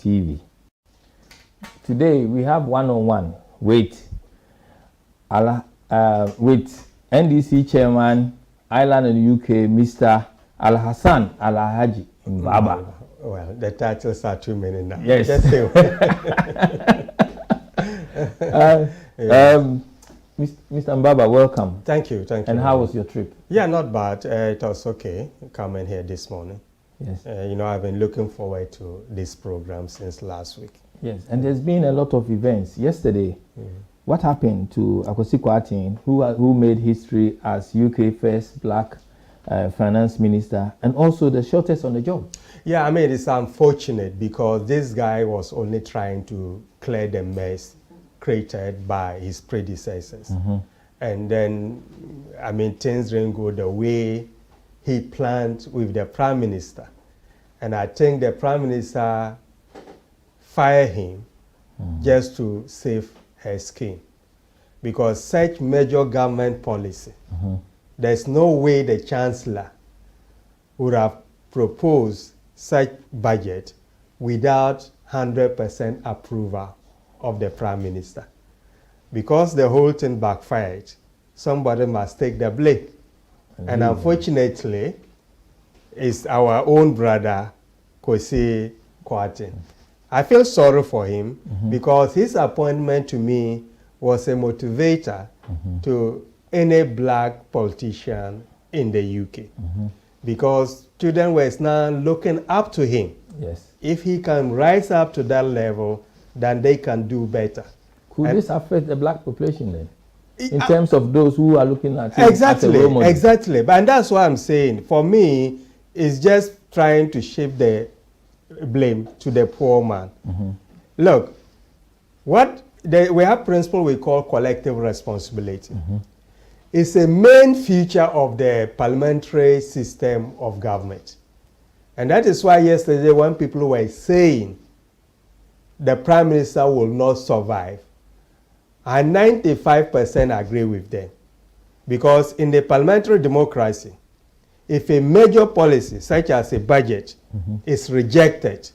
TV. Today we have one-on-one with NDC Chairman, Ireland and UK, Mr. Alhassan Mbalba. Well, the titles are too many now. Yes. Just say Mr. Mbalba, welcome. Thank you. And how was your trip? Yeah, not bad. It was okay coming here this morning. Yes. I've been looking forward to this program since last week. Yes, and there's been a lot of events. Yesterday, what happened to Akwasi Kwarteng, who made history as UK first black finance minister and also the shortest on the job? Yeah, I mean, it's unfortunate because this guy was only trying to clear the mess created by his predecessors. And then, I mean, things didn't go the way he planned with the prime minister. And I think the prime minister fired him just to save her skin. Because such major government policy, there's no way the chancellor would have proposed such budget without 100% approval of the prime minister. Because the whole thing backfired, somebody must take the blame. And unfortunately, it's our own brother, Akwasi Kwarteng. I feel sorry for him because his appointment to me was a motivator to any black politician in the UK. Because students were now looking up to him. Yes. If he can rise up to that level, then they can do better. Could this affect the black population then? In terms of those who are looking at him as a role model? Exactly. And that's what I'm saying. For me, it's just trying to shift the blame to the poor man. Look, we have principle we call collective responsibility. It's a main feature of the parliamentary system of government. And that is why yesterday when people were saying the prime minister will not survive, I 95% agree with them. Because in the parliamentary democracy, if a major policy, such as a budget, is rejected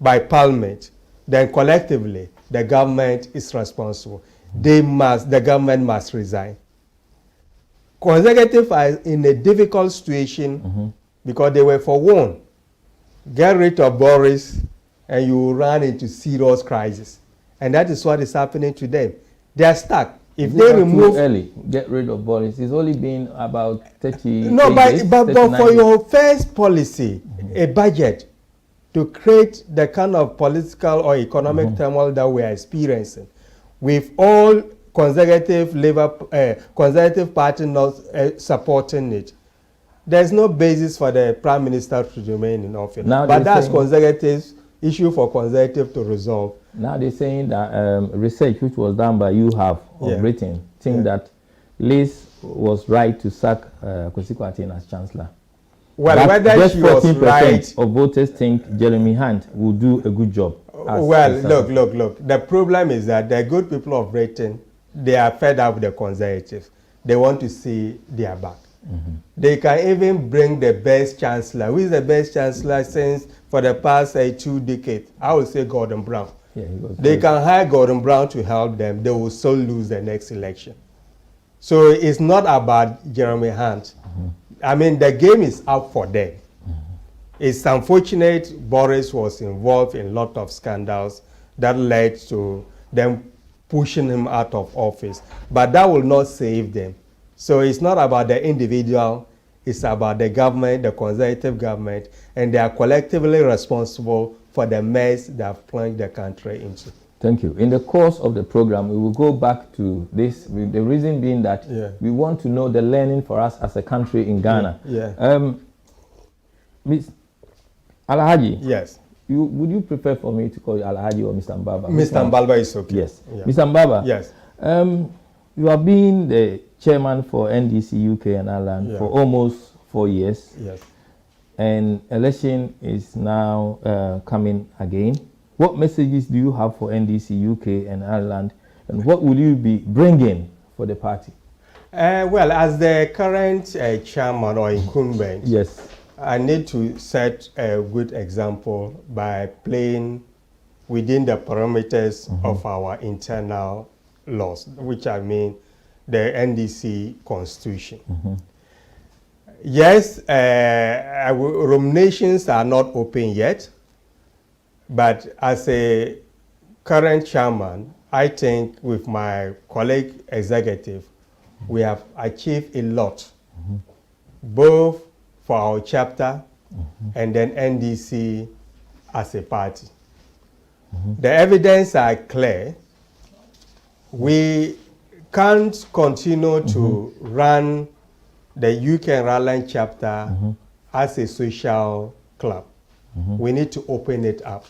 by parliament, then collectively the government is responsible. The government must resign. Conservatives are in a difficult situation because they were forewarned. Get rid of Boris and you will run into serious crisis. And that is what is happening to them. They are stuck. If they remove too early, get rid of Boris. It's only been about 30 No, days, but for your first policy, a budget to create the kind of political or economic turmoil that we are experiencing, with all conservative party not supporting it, there's no basis for the prime minister to remain in office. But that's conservatives issue for conservative to resolve. Now they're saying that research which was done by of Britain think that Liz was right to sack Akwasi Kwarteng as chancellor. Well, but whether just she was 14% right of voters think Jeremy Hunt will do a good job. Well, look. The problem is that the good people of Britain, they are fed up with the conservatives. They want to see their back. They can even bring the best chancellor. Who is the best chancellor since for the past 2 decades? I would say Gordon Brown. Yeah, they can hire Gordon Brown to help them. They will still lose the next election. So it's not about Jeremy Hunt. I mean, the game is up for them. It's unfortunate Boris was involved in a lot of scandals that led to them pushing him out of office. But that will not save them. So it's not about the individual, it's about the government, the conservative government, and they are collectively responsible for the mess they have plunged the country into. Thank you. In the course of the program, we will go back to this, the reason being that we want to know the learning for us as a country in Ghana. Ms. Alhaji. Yes. Would you prefer for me to call you Alhaji or Mr. Mbalba? Mr. Mbalba is okay. Yes. Mr. Mbalba. Yes. You have been the chairman for NDC UK and Ireland for almost 4 years. Yes. And election is now coming again. What messages do you have for NDC UK and Ireland, and what will you be bringing for the party? Well, as the current chairman or incumbent, yes, I need to set a good example by playing within the parameters of our internal laws, which I mean the NDC constitution. Yes, nominations are not open yet, but as a current chairman, I think with my colleague executive, we have achieved a lot, both for our chapter and then NDC as a party. The evidence are clear. We can't continue to run the UK and Ireland chapter as a social club. We need to open it up.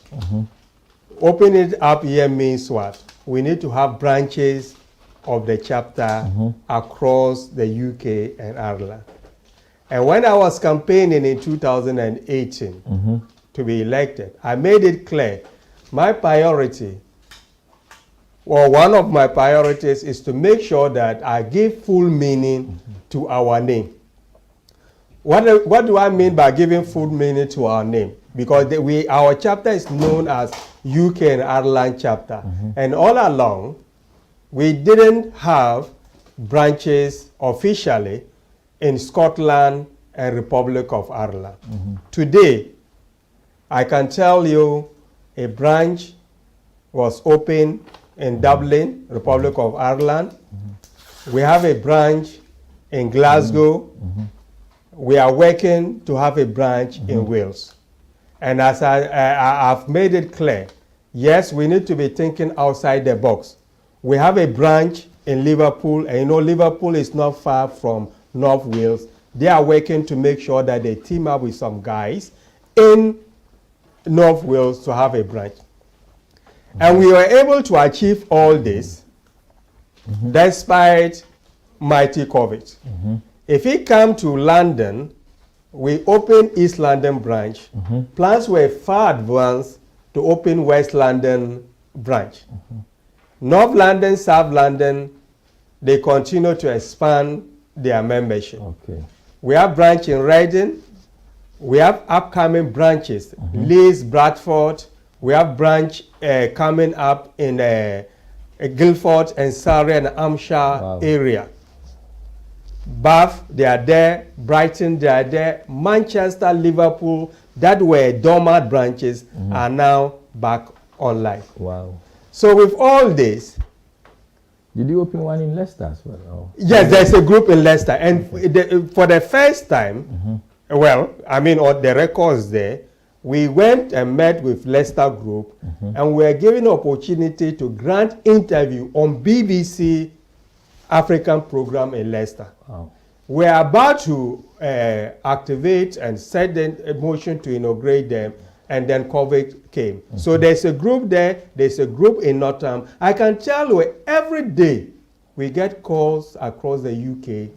Open it up here means what? We need to have branches of the chapter across the UK and Ireland. And when I was campaigning in 2018 to be elected, I made it clear my priority, or one of my priorities, is to make sure that I give full meaning to our name. What do I mean by giving full meaning to our name? Because our chapter is known as UK and Ireland chapter. And all along, we didn't have branches officially in Scotland and Republic of Ireland. Today, I can tell you a branch was opened in Dublin, Republic of Ireland. We have a branch in Glasgow. We are working to have a branch in Wales. And as I've made it clear, yes, we need to be thinking outside the box. We have a branch in Liverpool, and you know Liverpool is not far from North Wales. They are working to make sure that they team up with some guys in North Wales to have a branch. And we were able to achieve all this despite mighty COVID. If we come to London, we open East London branch. Plans were far advanced to open West London branch. North London, South London, they continue to expand their membership. We have branch in Reading. We have upcoming branches, Leeds, Bradford. We have branch coming up in Guildford and Surrey and Hampshire area. Bath, they are there. Brighton, they are there. Manchester, Liverpool, that were dormant branches are now back online. So with all this, did you open one in Leicester as well? Or? Yes, there's a group in Leicester, and for the first time, well, I mean, on the records there, we went and met with Leicester Group, and we were given opportunity to grant interview on BBC African program in Leicester. We are about to activate and set the motion to inaugurate them, and then COVID came. So there's a group there, there's a group in Nottingham. I can tell you every day we get calls across the UK,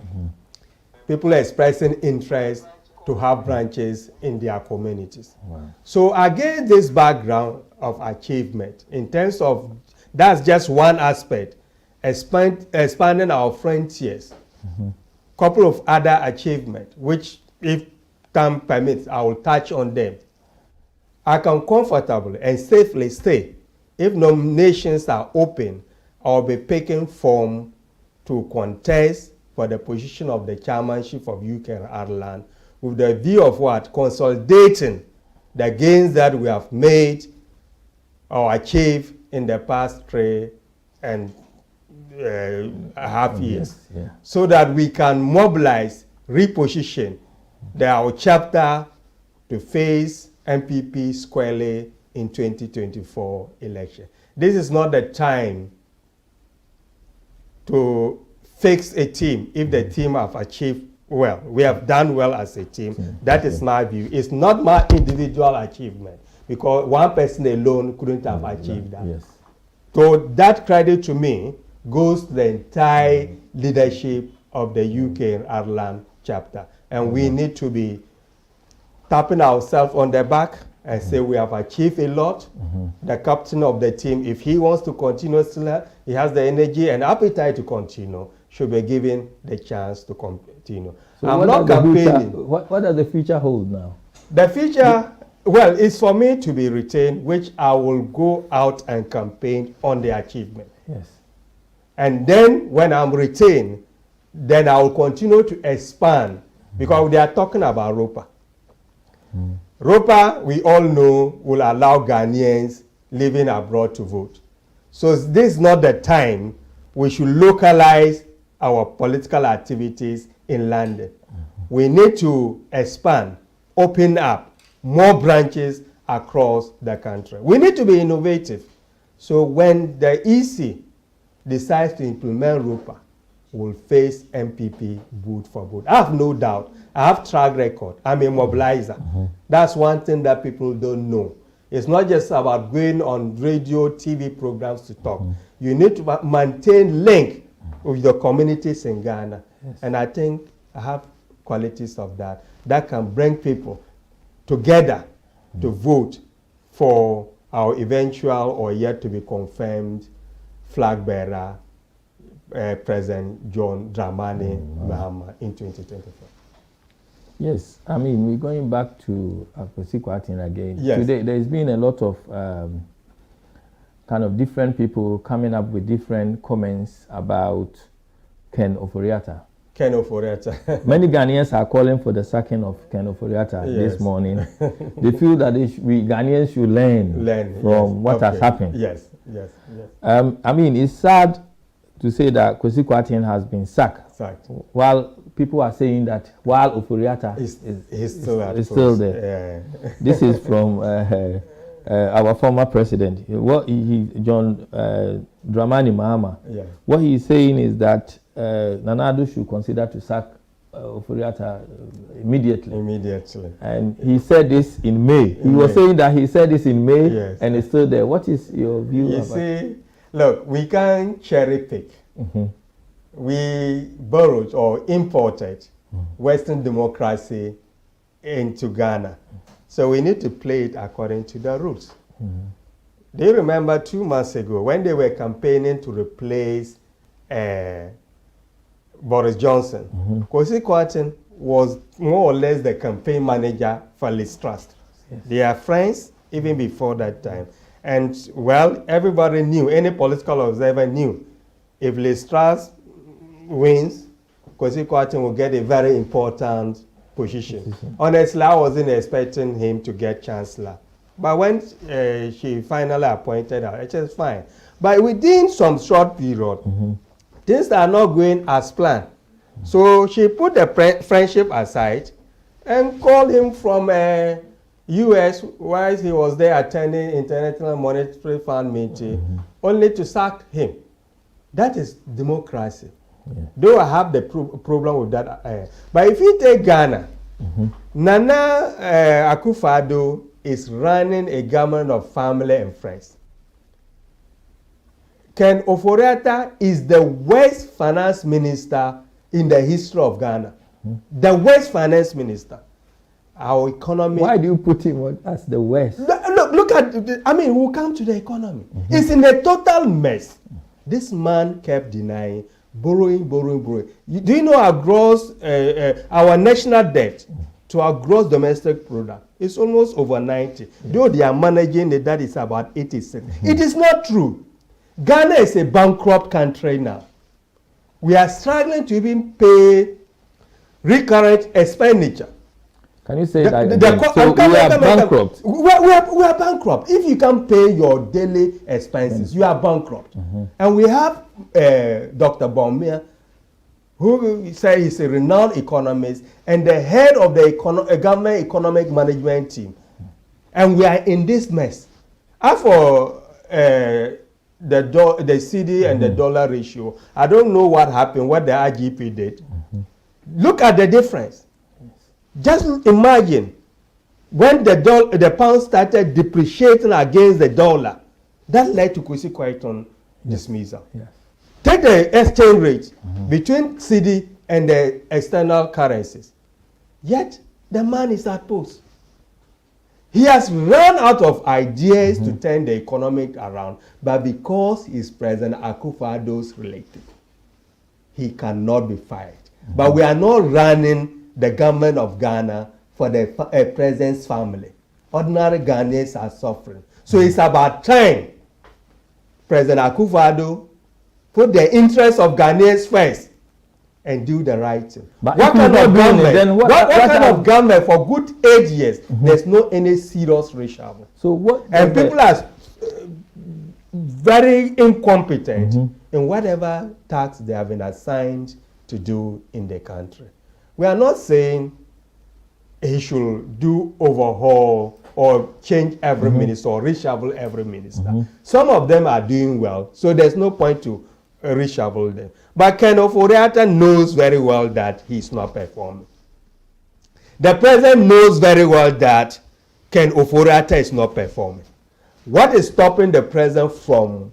people expressing interest to have branches in their communities. So against this background of achievement, in terms of, that's just one aspect, expanding our frontiers, couple of other achievements, which if time permits, I will touch on them. I can comfortably and safely say, if nominations are open, I'll be picking form to contest for the position of the chairmanship of UK and Ireland, with the view of what? Consolidating the gains that we have made or achieved in the past 3.5 years, so that we can mobilize, reposition our chapter to face MPP squarely in 2024 election. This is not the time to fix a team if the team have achieved well. We have done well as a team. That is my view. It's not my individual achievement, because one person alone couldn't have achieved that. So that credit to me goes to the entire leadership of the UK and Ireland chapter. And we need to be tapping ourselves on the back and say we have achieved a lot. The captain of the team, if he wants to continue, he has the energy and appetite to continue, should be given the chance to continue. So I'm not campaigning. What does the future hold now? The future Well, it's for me to be retained, which I will go out and campaign on the achievement. Yes. And then when I'm retained, then I will continue to expand because they are talking about ROPA. ROPA, we all know, will allow Ghanaians living abroad to vote. So this is not the time we should localize our political activities in London. We need to expand, open up more branches across the country. We need to be innovative. So when the EC decides to implement ROPA, we'll face MPP vote for vote. I have no doubt. I have track record. I'm a mobilizer. That's one thing that people don't know. It's not just about going on radio, TV programs to talk. You need to maintain link with your communities in Ghana. Yes. And I think I have qualities of that can bring people together to vote for our eventual or yet to be confirmed flag bearer, President John Dramani Mahama in 2024. Yes, I mean, we're going back to Akwesi Kwarteng again. Yes. Today, there's been a lot of kind of different people coming up with different comments about Ken Ofori-Atta. Ken Ofori-Atta. Many Ghanaians are calling for the sacking of Ken Ofori-Atta this morning. They feel that we Ghanaians should learn from what has happened. Yes. I mean, it's sad to say that Akwesi Kwarteng has been sacked. While people are saying that while Ofori-Atta is still there. Yeah. This is from our former president. What John Dramani Mahama. Yeah. What he's saying is that Nana Addo should consider to sack Ofori-Atta immediately. And he said this in May. He was saying that he said this in May, and it's still there. What is your view? You see, look, we can't cherry pick. We borrowed or imported Western democracy into Ghana. So we need to play it according to the rules. Do you remember 2 months ago when they were campaigning to replace Boris Johnson? Akwesi Kwarteng was more or less the campaign manager for Liz Truss. Yes. They are friends even before that time. And, well, everybody knew, any political observer knew, if Liz Truss wins, Akwesi Kwarteng will get a very important position. Honestly, I wasn't expecting him to get chancellor. But when she finally appointed her, it is fine. But within some short period, things are not going as planned. So she put the friendship aside and called him from U.S. while he was there attending International Monetary Fund meeting, only to sack him. That is democracy. Yeah. Though I have the problem with that. But if you take Ghana, Nana Akufo-Addo is running a government of family and friends. Ken Ofori-Atta is the worst finance minister in the history of Ghana. The worst finance minister. Our economy. Why do you put him as the worst? Look at, we'll come to the economy. It's in a total mess. This man kept denying, borrowing. Do you know our gross, our national debt to our gross domestic product is almost over 90. Though they are managing it, that is about 86. It is not true. Ghana is a bankrupt country now. We are struggling to even pay recurrent expenditure. Can you say that? We are bankrupt. We are bankrupt. If you can't pay your daily expenses, you are bankrupt. And we have Dr. Baumia, who says he's a renowned economist and the head of the government economic management team. And we are in this mess. As for the CD and the dollar ratio, I don't know what happened, what the IGP did. Look at the difference. Just imagine when the pound started depreciating against the dollar, that led to Akwesi Kwarteng dismissal. Yes. Take the exchange rate between CD and the external currencies. Yet the man is at post. He has run out of ideas to turn the economy around, but because he's President Akufo-Addo's relative, he cannot be fired. But we are not running the government of Ghana for the president's family. ordinary Ghanaians are suffering. So it's about time President Akufo-Addo put the interests of Ghanaians first and do the right thing. But what kind of government? Then what kind of government for good 8 years? There's no any serious reshuffle. So what? And people are very incompetent in whatever task they have been assigned to do in the country. We are not saying he should do overhaul or change every minister or reshuffle every minister. Some of them are doing well, so there's no point to reshuffle them. But Ken Ofori-Atta knows very well that he's not performing. The president knows very well that Ken Ofori-Atta is not performing. What is stopping the president from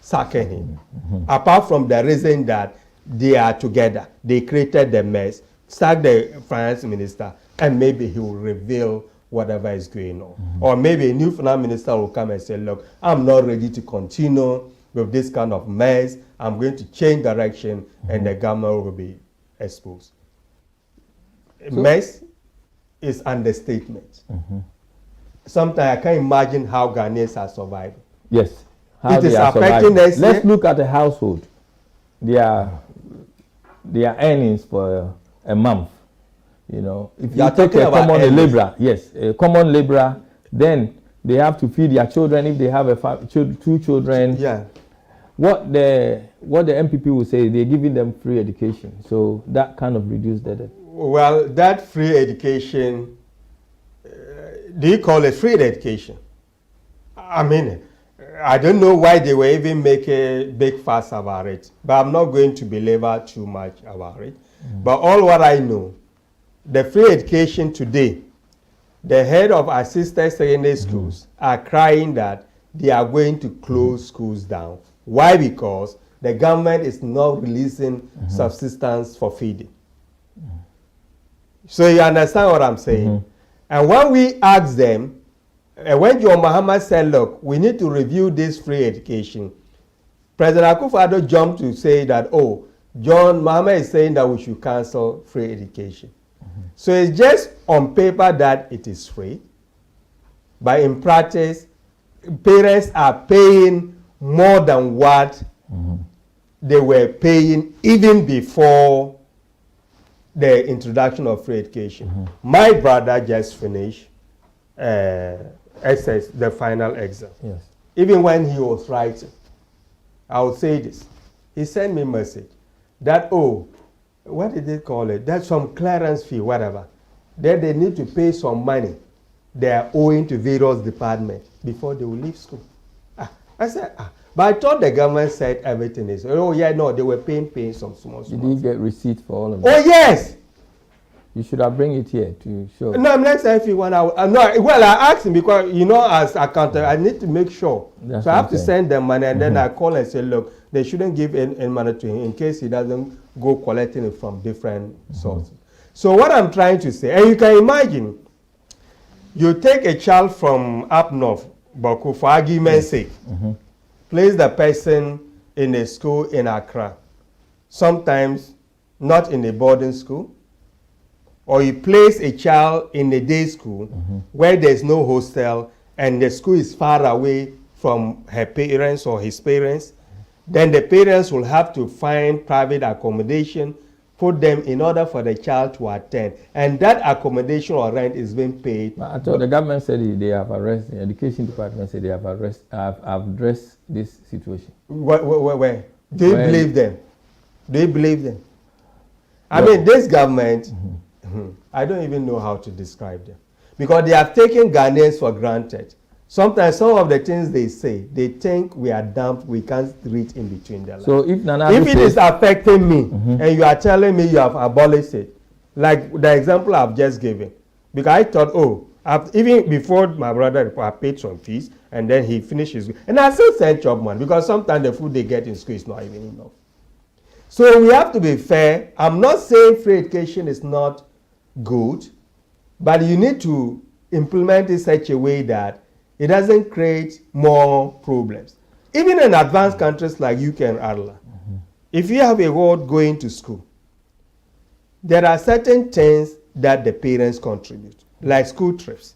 sacking him? Apart from the reason that they are together, they created the mess, sack the finance minister, and maybe he will reveal whatever is going on. Or maybe a new finance minister will come and say, look, I'm not ready to continue with this kind of mess. I'm going to change direction, and the government will be exposed. So, mess is understatement. Sometimes I can't imagine how Ghanaians are surviving. Yes. How it is affecting us. Let's look at a household. Their earnings for a month. You know, if you take a common laborer, yes, a common laborer, then they have to feed their children if they have two children. Yeah. What the MPP will say, they're giving them free education. So that kind of reduced the debt. Well, that free education, do you call it free education? I mean, I don't know why they were even making a big fuss about it, but I'm not going to belabor too much about it. But all what I know, the free education today, the head of assisted secondary schools are crying that they are going to close schools down. Why? Because the government is not releasing subsistence for feeding. So you understand what I'm saying? And when we ask them, when John Mahama said, look, we need to review this free education, President Akufo-Addo jumped to say that, oh, John Mahama is saying that we should cancel free education. So it's just on paper that it is free, but in practice, parents are paying more than what they were paying even before the introduction of free education. My brother just finished the final exam. Yes. Even when he was writing, I would say this. He sent me a message that, oh, what did they call it? That's some clearance fee, whatever. Then they need to pay some money they are owing to various departments before they will leave school. I said, but I thought the government said everything is. Oh, yeah, no, they were paying some small. Did you get receipt for all of that? Oh, yes. You should have bring it here to show. No, I'm not saying if you want. No, well, I asked him because, you know, as accountant, I need to make sure. That's so I have to send them money, and then I call and say, look, they shouldn't give any money to him in case he doesn't go collecting it from different sources. So what I'm trying to say, and you can imagine, you take a child from up north, Boko, for argument's sake, place the person in a school in Accra, sometimes not in a boarding school, or you place a child in a day school where there's no hostel and the school is far away from her parents or his parents, then the parents will have to find private accommodation, put them in order for the child to attend. And that accommodation or rent is being paid. I thought the government said they have arrested, the education department said they have addressed this situation. Where? Do you believe them? Do you believe them? I mean, this government, I don't even know how to describe them. Because they have taken Ghanaians for granted. Sometimes some of the things they say, they think we are dumb, we can't read in between the lines. So if it is affecting me, and you are telling me you have abolished it, like the example I've just given, because I thought, oh, even before my brother, I paid some fees, and then he finished his, and I still send job money, because sometimes the food they get in school is not even enough. So we have to be fair. I'm not saying free education is not good, but you need to implement it in such a way that it doesn't create more problems. Even in advanced countries like UK and Ireland, if you have a ward going to school, there are certain things that the parents contribute, like school trips.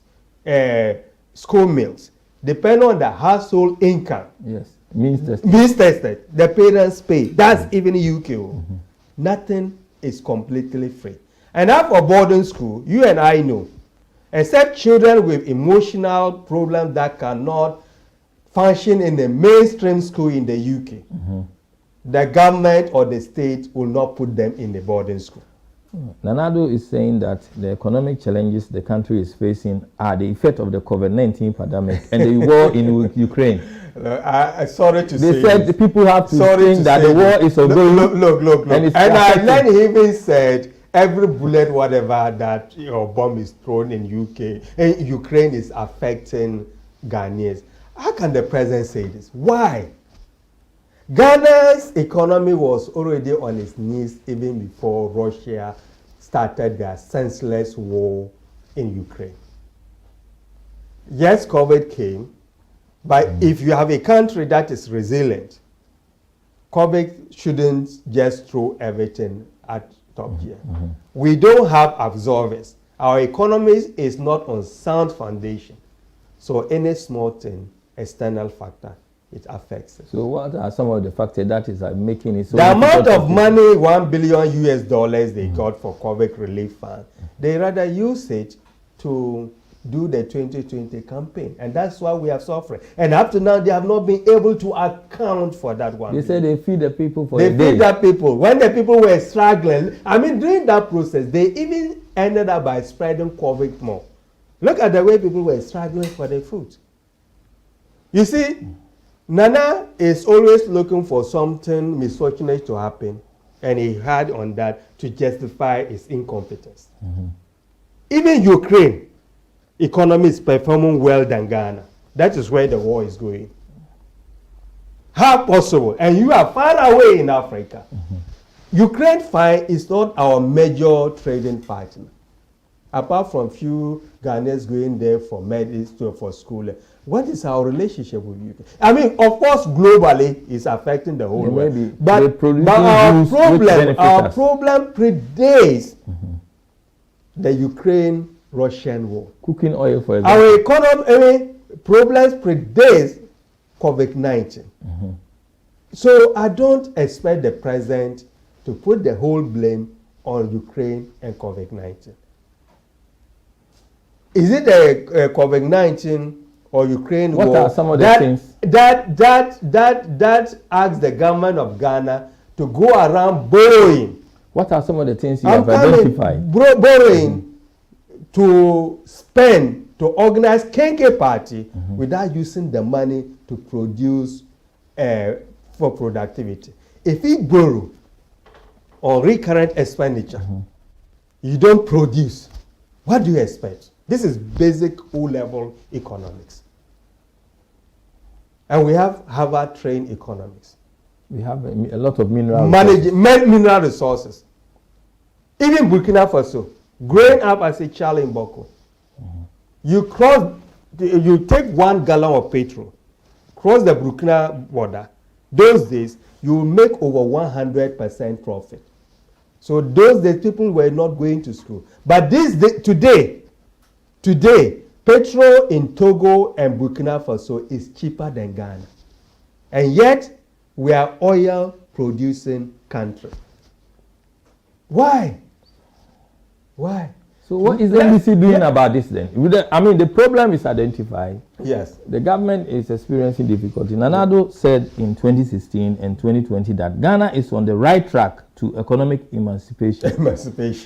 school meals, depending on the household income. Yes, means tested. The parents pay. That's even UK. Nothing is completely free. And now for boarding school, you and I know, except children with emotional problems that cannot function in a mainstream school in the UK, the government or the state will not put them in the boarding school. Nanado is saying that the economic challenges the country is facing are the effect of the COVID-19 pandemic and the war in Ukraine. Sorry to say they said the people have to think that the war is ongoing. Look. And then he even said every bullet, whatever that bomb is thrown in Ukraine is affecting Ghanaians. How can the president say this? Why? Ghana's economy was already on its knees even before Russia started their senseless war in Ukraine. Yes, COVID came, but if you have a country that is resilient, COVID shouldn't just throw everything at top gear. We don't have absorbers. Our economy is not on sound foundation. So any small thing, external factor, it affects it. So what are some of the factors that is making it so the amount of money, $1 billion US they got for COVID relief fund, they rather use it to do the 2020 campaign, and that's why we are suffering. And up to now, they have not been able to account for that one. They said they feed the people for they feed the people. When the people were struggling, I mean, during that process, they even ended up by spreading COVID more. Look at the way people were struggling for their food. You see, Nana is always looking for something misfortunate to happen, and he had on that to justify his incompetence. Even Ukraine economy is performing well than Ghana. That is where the war is going. How possible? And you are far away in Africa. Ukraine fine is not our major trading partner. Apart from few Ghanaians going there for medicine, for school. What is our relationship with Ukraine? I mean, of course, globally, it's affecting the whole world. But our problem predates the Ukraine-Russian war. Cooking oil, for example. Our economy problems predates COVID-19. So I don't expect the president to put the whole blame on Ukraine and COVID-19. Is it the COVID-19 or Ukraine war? What are some of the things that asks the government of Ghana to go around borrowing? What are some of the things you have identified? Borrowing to spend to organize KK party without using the money to produce for productivity. If you borrow on recurrent expenditure, you don't produce. What do you expect? This is basic O-level economics. And we have Harvard-trained economics. We have a lot of mineral mineral resources. Even Burkina Faso, growing up as a child in Boko, you take 1 gallon of petrol, cross the Burkina border. Those days, you will make over 100% profit. So those days, people were not going to school. But today, petrol in Togo and Burkina Faso is cheaper than Ghana. And yet, we are oil-producing country. Why? So what is the NDC doing about this then? I mean, the problem is identified. Yes. The government is experiencing difficulty. Nanado said in 2016 and 2020 that Ghana is on the right track to economic emancipation.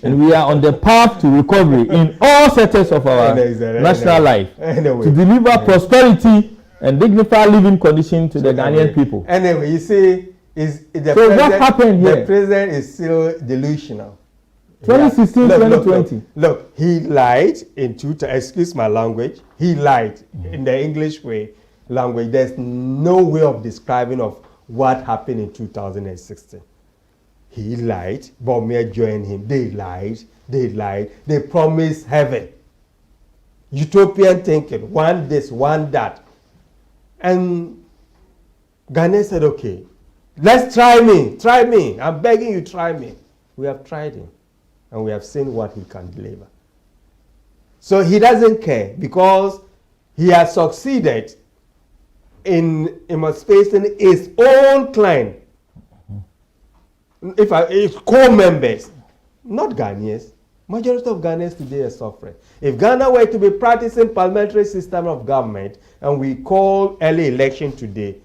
And we are on the path to recovery in all sectors of our national life to deliver prosperity and dignified living conditions to the Ghanaian people. Anyway, you see, what happened here? The president is still delusional. 2016, 2020. Look, he lied in excuse my language, he lied in the English language. There's no way of describing of what happened in 2016. He lied, Bomir joined him. They lied. They promised heaven. Utopian thinking, one this, one that. And Ghana said, okay, let's try me. I'm begging you, try me. We have tried him. And we have seen what he can deliver. So he doesn't care because he has succeeded in emancipating his own client. If co-members, not Ghanaians. Majority of Ghanaians today are suffering. If Ghana were to be practicing parliamentary system of government and we call early election today,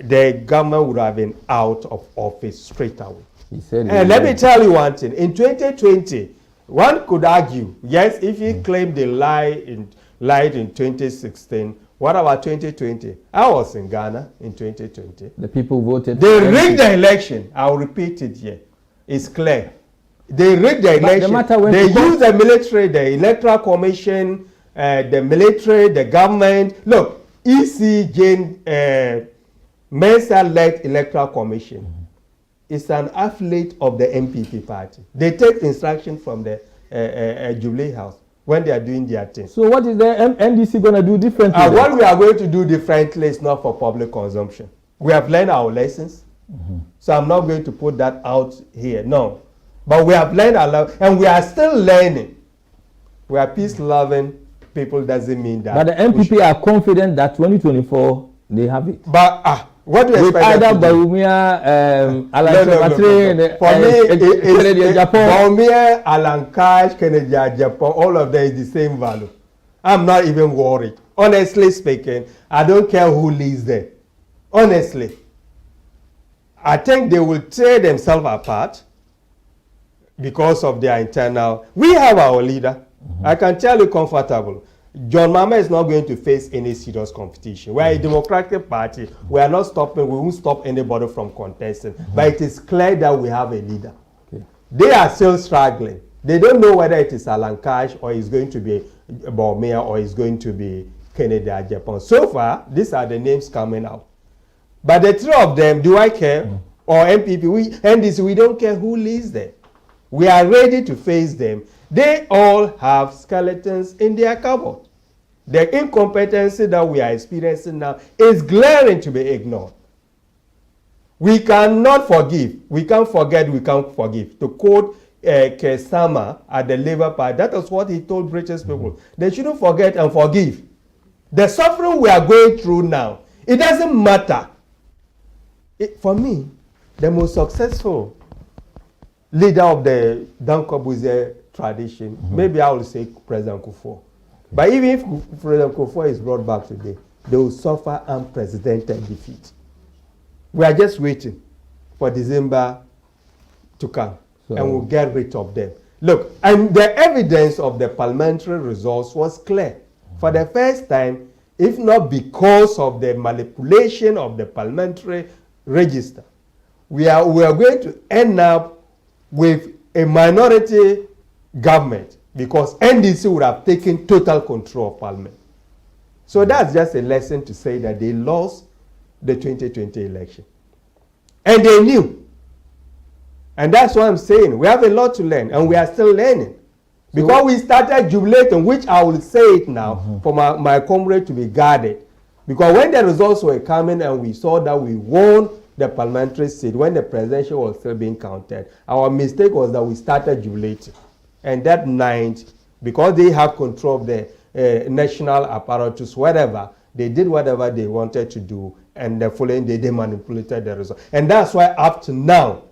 the government would have been out of office straight away. And let me tell you one thing. In 2020, one could argue, yes, if he claimed they lied in 2016, what about 2020? I was in Ghana in 2020. The people voted. They rigged the election. I'll repeat it here. It's clear. They rigged the election. They used the military, the electoral commission, the military, the government. Look, E.C. Jane Mensah-led electoral commission is an affiliate of the MPP party. They take instruction from the Jubilee House when they are doing their thing. So what is the NDC going to do differently? What we are going to do differently is not for public consumption. We have learned our lessons. So I'm not going to put that out here. No. But we have learned a lot, and we are still learning. We are peace-loving people, doesn't mean that. But the MPP are confident that 2024, they have it. But what do you expect? With either Bawumia, Alhassan Mbalba. For me, it's Bawumia, Alan Cash, Kennedy Japan, all of them is the same value. I'm not even worried. Honestly speaking, I don't care who leads them. Honestly. I think they will tear themselves apart because of their internal. We have our leader. I can tell you comfortable. John Mahama is not going to face any serious competition. We are a democratic party. We are not stopping. We won't stop anybody from contesting. But it is clear that we have a leader. Okay. They are still struggling. They don't know whether it is Alan Cash or it's going to be Bawumia or it's going to be Kennedy Japan. So far, these are the names coming out. But the three of them, do I care? Or MPP, NDC, we don't care who leads them. We are ready to face them. They all have skeletons in their cupboard. The incompetency that we are experiencing now is glaring to be ignored. We cannot forgive. We can't forget, we can't forgive. To quote Kesama at the Labour Party, that is what he told British people. They shouldn't forget and forgive. The suffering we are going through now, it doesn't matter. For me, the most successful leader of the Dankobuze tradition, maybe I will say President Kufuor. But even if President Kufuor is brought back today, they will suffer unprecedented defeat. We are just waiting for December to come, and we'll get rid of them. Look, and the evidence of the parliamentary results was clear. For the first time, if not because of the manipulation of the parliamentary register, we are going to end up with a minority government because NDC would have taken total control of parliament. So that's just a lesson to say that they lost the 2020 election. And they knew. And that's what I'm saying. We have a lot to learn, and we are still learning. Because we started jubilating, which I will say it now for my comrade to be guarded. Because when the results were coming and we saw that we won the parliamentary seat, when the presidential was still being counted, our mistake was that we started jubilating. And that night, because they have control of the national apparatus, whatever, they did whatever they wanted to do, and the following day they manipulated the result. And that's why up to now,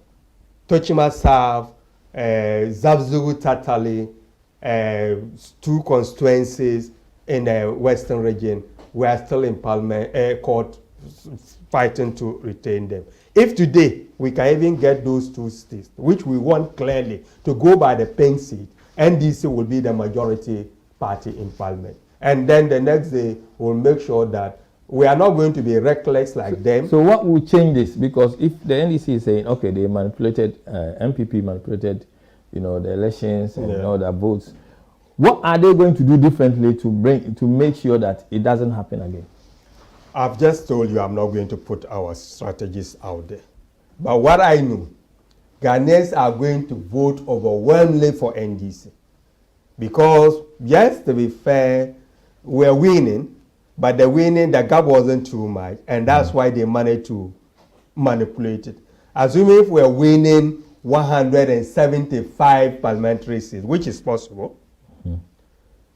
Tochima South, Zabzuru Tatali, two constituencies in the western region, we are still in Parliament court fighting to retain them. If today we can even get those two states, which we want clearly to go by the pink seat, NDC will be the majority party in Parliament. And then the next day we'll make sure that we are not going to be reckless like them. So what will change this? Because if the NDC is saying, okay, they manipulated, MPP manipulated, the elections and all the votes, what are they going to do differently to make sure that it doesn't happen again? I've just told you I'm not going to put our strategies out there. But what I know, Ghanaians are going to vote overwhelmingly for NDC. Because, yes, to be fair, we're winning, but the gap wasn't too much, and that's why they managed to manipulate it. Assuming if we're winning 175 parliamentary seats, which is possible,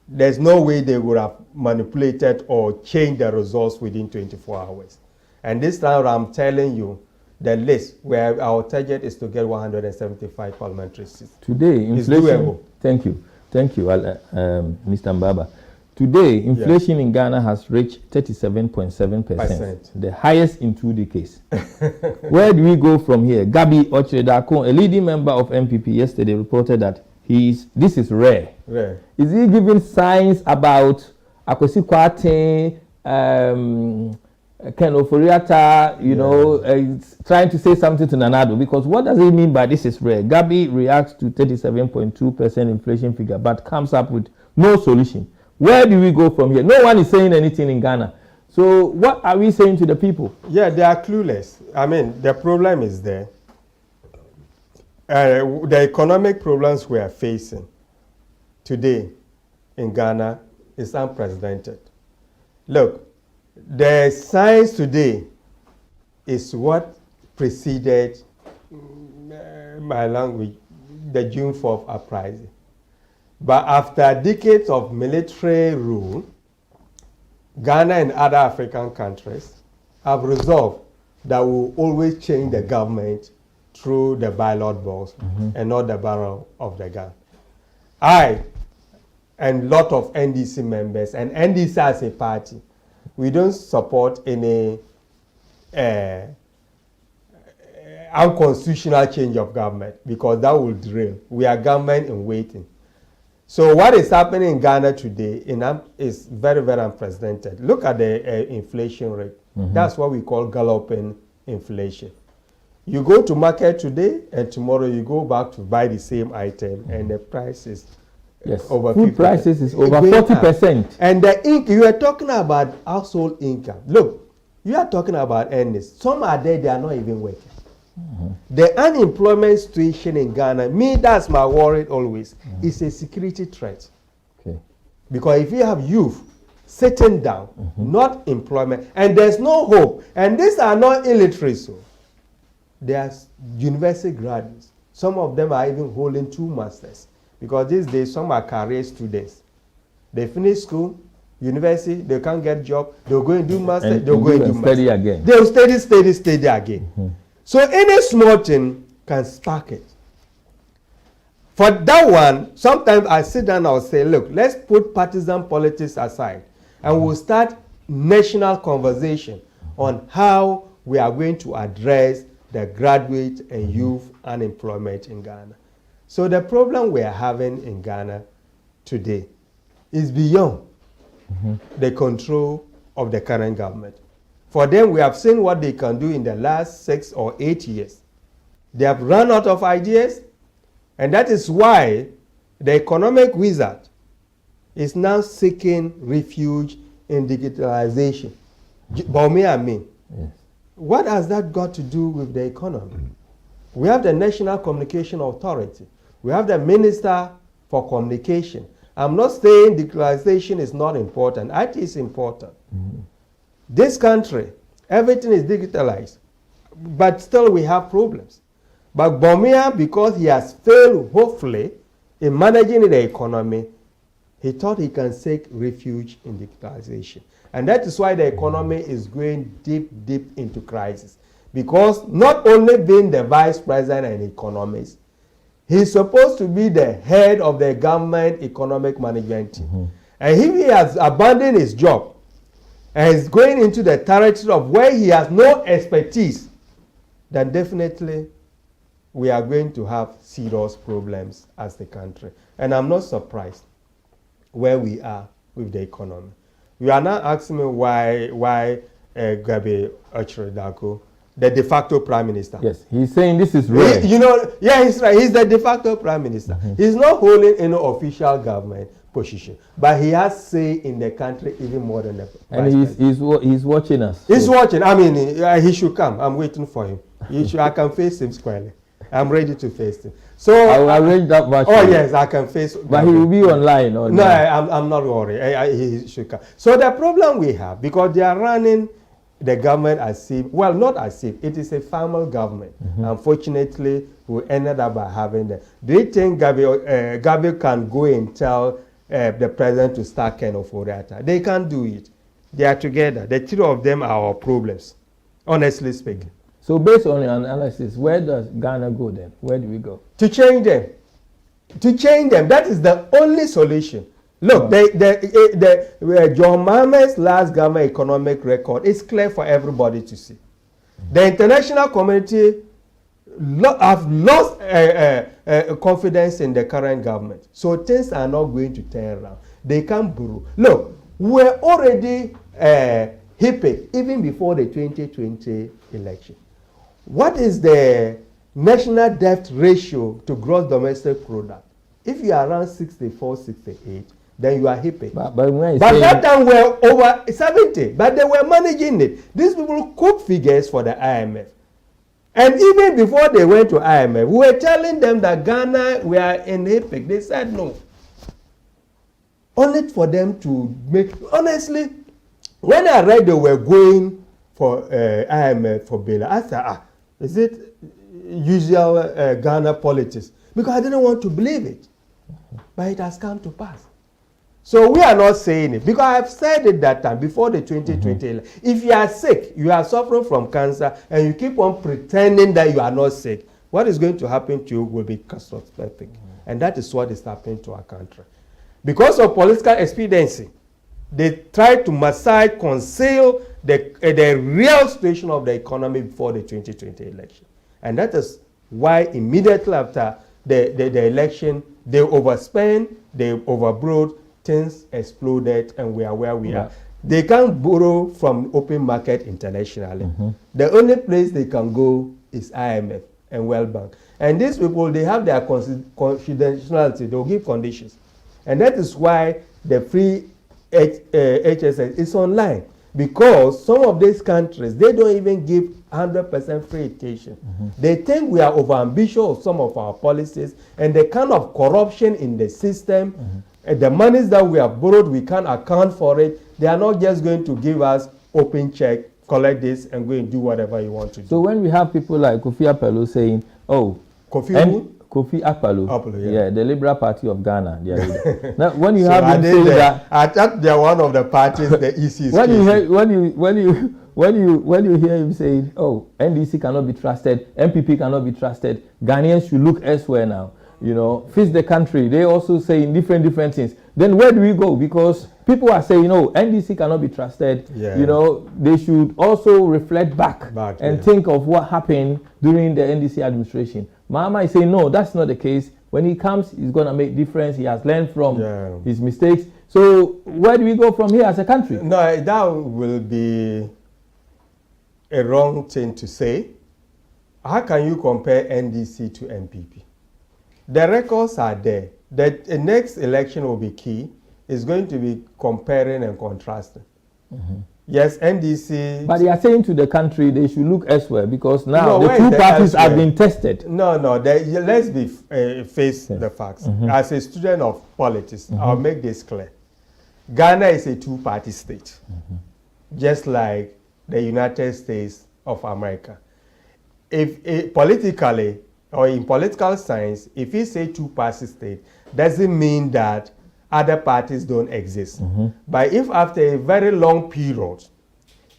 there's no way they would have manipulated or changed the results within 24 hours. And this time I'm telling you, the list where our target is to get 175 parliamentary seats. Today, inflation. Thank you, Mr. Mbalba. Today, inflation in Ghana has reached 37.7%, the highest in 2 decades. Where do we go from here? Gabi Ochredako, a leading member of MPP, yesterday reported that this is rare. Rare. Is he giving signs about Akwesi Kwarteng, Ken Oforiatta, trying to say something to Nanado? Because what does he mean by this is rare? Gabi reacts to 37.2% inflation figure, but comes up with no solution. Where do we go from here? No one is saying anything in Ghana. So what are we saying to the people? Yeah, they are clueless. I mean, the problem is there. The economic problems we are facing today in Ghana is unprecedented. Look, the science today is what preceded my language, the June 4th uprising. But after decades of military rule, Ghana and other African countries have resolved that we will always change the government through the ballot box and not the barrel of the gun. I and a lot of NDC members and NDC as a party, we don't support any unconstitutional change of government because that will derail. We are government in waiting. So what is happening in Ghana today is very, very unprecedented. Look at the inflation rate. That's what we call galloping inflation. You go to market today and tomorrow you go back to buy the same item and the price is over 50%. Food prices is over 40%. And you are talking about household income. Look, you are talking about earnings. Some are there, they are not even working. The unemployment situation in Ghana, that's my worry always, is a security threat. Okay. Because if you have youth sitting down, not employment, and there's no hope, and these are not illiterate, so they are university graduates. Some of them are even holding 2 masters. Because these days, some are career students. They finish school, university, they can't get job, they'll go and do master, they'll go and do study again. They'll study again. So any small thing can spark it. For that one, sometimes I sit down and I'll say, look, let's put partisan politics aside and we'll start national conversation on how we are going to address the graduate and youth unemployment in Ghana. So the problem we are having in Ghana today is beyond the control of the current government. For them, we have seen what they can do in the last 6 or 8 years. They have run out of ideas, and that is why the economic wizard is now seeking refuge in digitalization. What has that got to do with the economy? We have the National Communication Authority. We have the Minister for Communication. I'm not saying digitalization is not important. IT is important. This country, everything is digitalized, but still we have problems. But Bawumia, because he has failed, hopefully, in managing the economy, he thought he can seek refuge in digitalization. And that is why the economy is going deep, deep into crisis. Because not only being the vice president and economist, he's supposed to be the head of the government economic management team. And if he has abandoned his job, and is going into the territory of where he has no expertise, then definitely we are going to have serious problems as the country. And I'm not surprised where we are with the economy. You are now asking me why Gabi Ochredako, the de facto prime minister. Yes, he's saying this is rare. He's right. He's the de facto prime minister. He's not holding any official government position, but he has say in the country even more than the and he's watching us. He's watching. I mean, he should come. I'm waiting for him. I can face him squarely. I'm ready to face him. So I'll arrange that much. Oh yes, I can face. But he will be online. No, I'm not worried. He should come. So the problem we have, because they are running the government as if, well, not as if, it is a formal government. Unfortunately, we ended up by having that. Do you think Gabi can go and tell the president to start Ken Ofori-Atta. They can't do it. They are together. The three of them are our problems, honestly speaking. So based on your analysis, where does Ghana go then? Where do we go? To change them. To change them. That is the only solution. Look, John Mahama's last government economic record is clear for everybody to see. The international community have lost confidence in the current government. So things are not going to turn around. They can't borrow. Look, we're already hippie even before the 2020 election. What is the national debt ratio to gross domestic product? If you are around 64, 68, then you are hippie. But that time we're over 70, but they were managing it. These people cook figures for the IMF. And even before they went to IMF, we were telling them that Ghana, we are in HIPC. They said no. Only for them to make, honestly, when I read they were going for IMF for bail, I said, is it usual Ghana politics? Because I didn't want to believe it. But it has come to pass. So we are not saying it. Because I have said it that time, before the 2020 election. If you are sick, you are suffering from cancer, and you keep on pretending that you are not sick, what is going to happen to you will be catastrophic. And that is what is happening to our country. Because of political expediency, they try to massage, conceal the real situation of the economy before the 2020 election. And that is why immediately after the election, they overspent, they overborrowed, things exploded, and we are where we are. They can't borrow from open market internationally. The only place they can go is IMF and World Bank. And these people, they have their confidentiality. They will give conditions. And that is why the free HSS is online. Because some of these countries, they don't even give 100% free education. They think we are overambitious of some of our policies, and the kind of corruption in the system, the monies that we have borrowed, we can't account for it. They are not just going to give us open check, collect this, and go and do whatever you want to do. So when we have people like Kofi Akpaloo saying, Kofi Akpaloo, yeah, the Liberal Party of Ghana. Now, when you have him saying that, I thought they are one of the parties the EC is when you hear him saying, NDC cannot be trusted, MPP cannot be trusted, Ghanaians should look elsewhere now. Fix the country. They also saying different things. Then where do we go? Because people are saying, NDC cannot be trusted. They should also reflect back and think of what happened during the NDC administration. Mahama is saying, no, that's not the case. When he comes, he's going to make difference. He has learned from his mistakes. So where do we go from here as a country? No, that will be a wrong thing to say. How can you compare NDC to MPP? The records are there. The next election will be key. It's going to be comparing and contrasting. Yes, NDC. But they are saying to the country they should look elsewhere because now the two parties have been tested. No. Let's face the facts. As a student of politics, I'll make this clear. Ghana is a two-party state, just like the United States of America. If politically, or in political science, if you say two-party state, doesn't mean that other parties don't exist. But if after a very long period,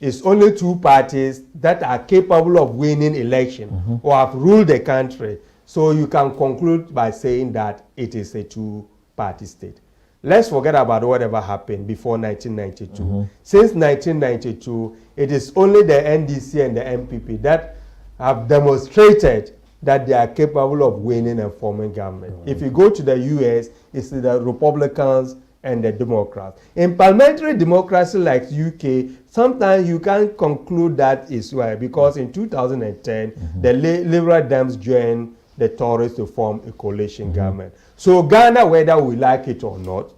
it's only two parties that are capable of winning election or have ruled the country, so you can conclude by saying that it is a two-party state. Let's forget about whatever happened before 1992. Since 1992, it is only the NDC and the MPP that have demonstrated that they are capable of winning and forming government. If you go to the US, it's the Republicans and the Democrats. In parliamentary democracy like UK, sometimes you can't conclude that is why, because in 2010, the Liberal Dems joined the Tories to form a coalition government. So Ghana, whether we like it or not,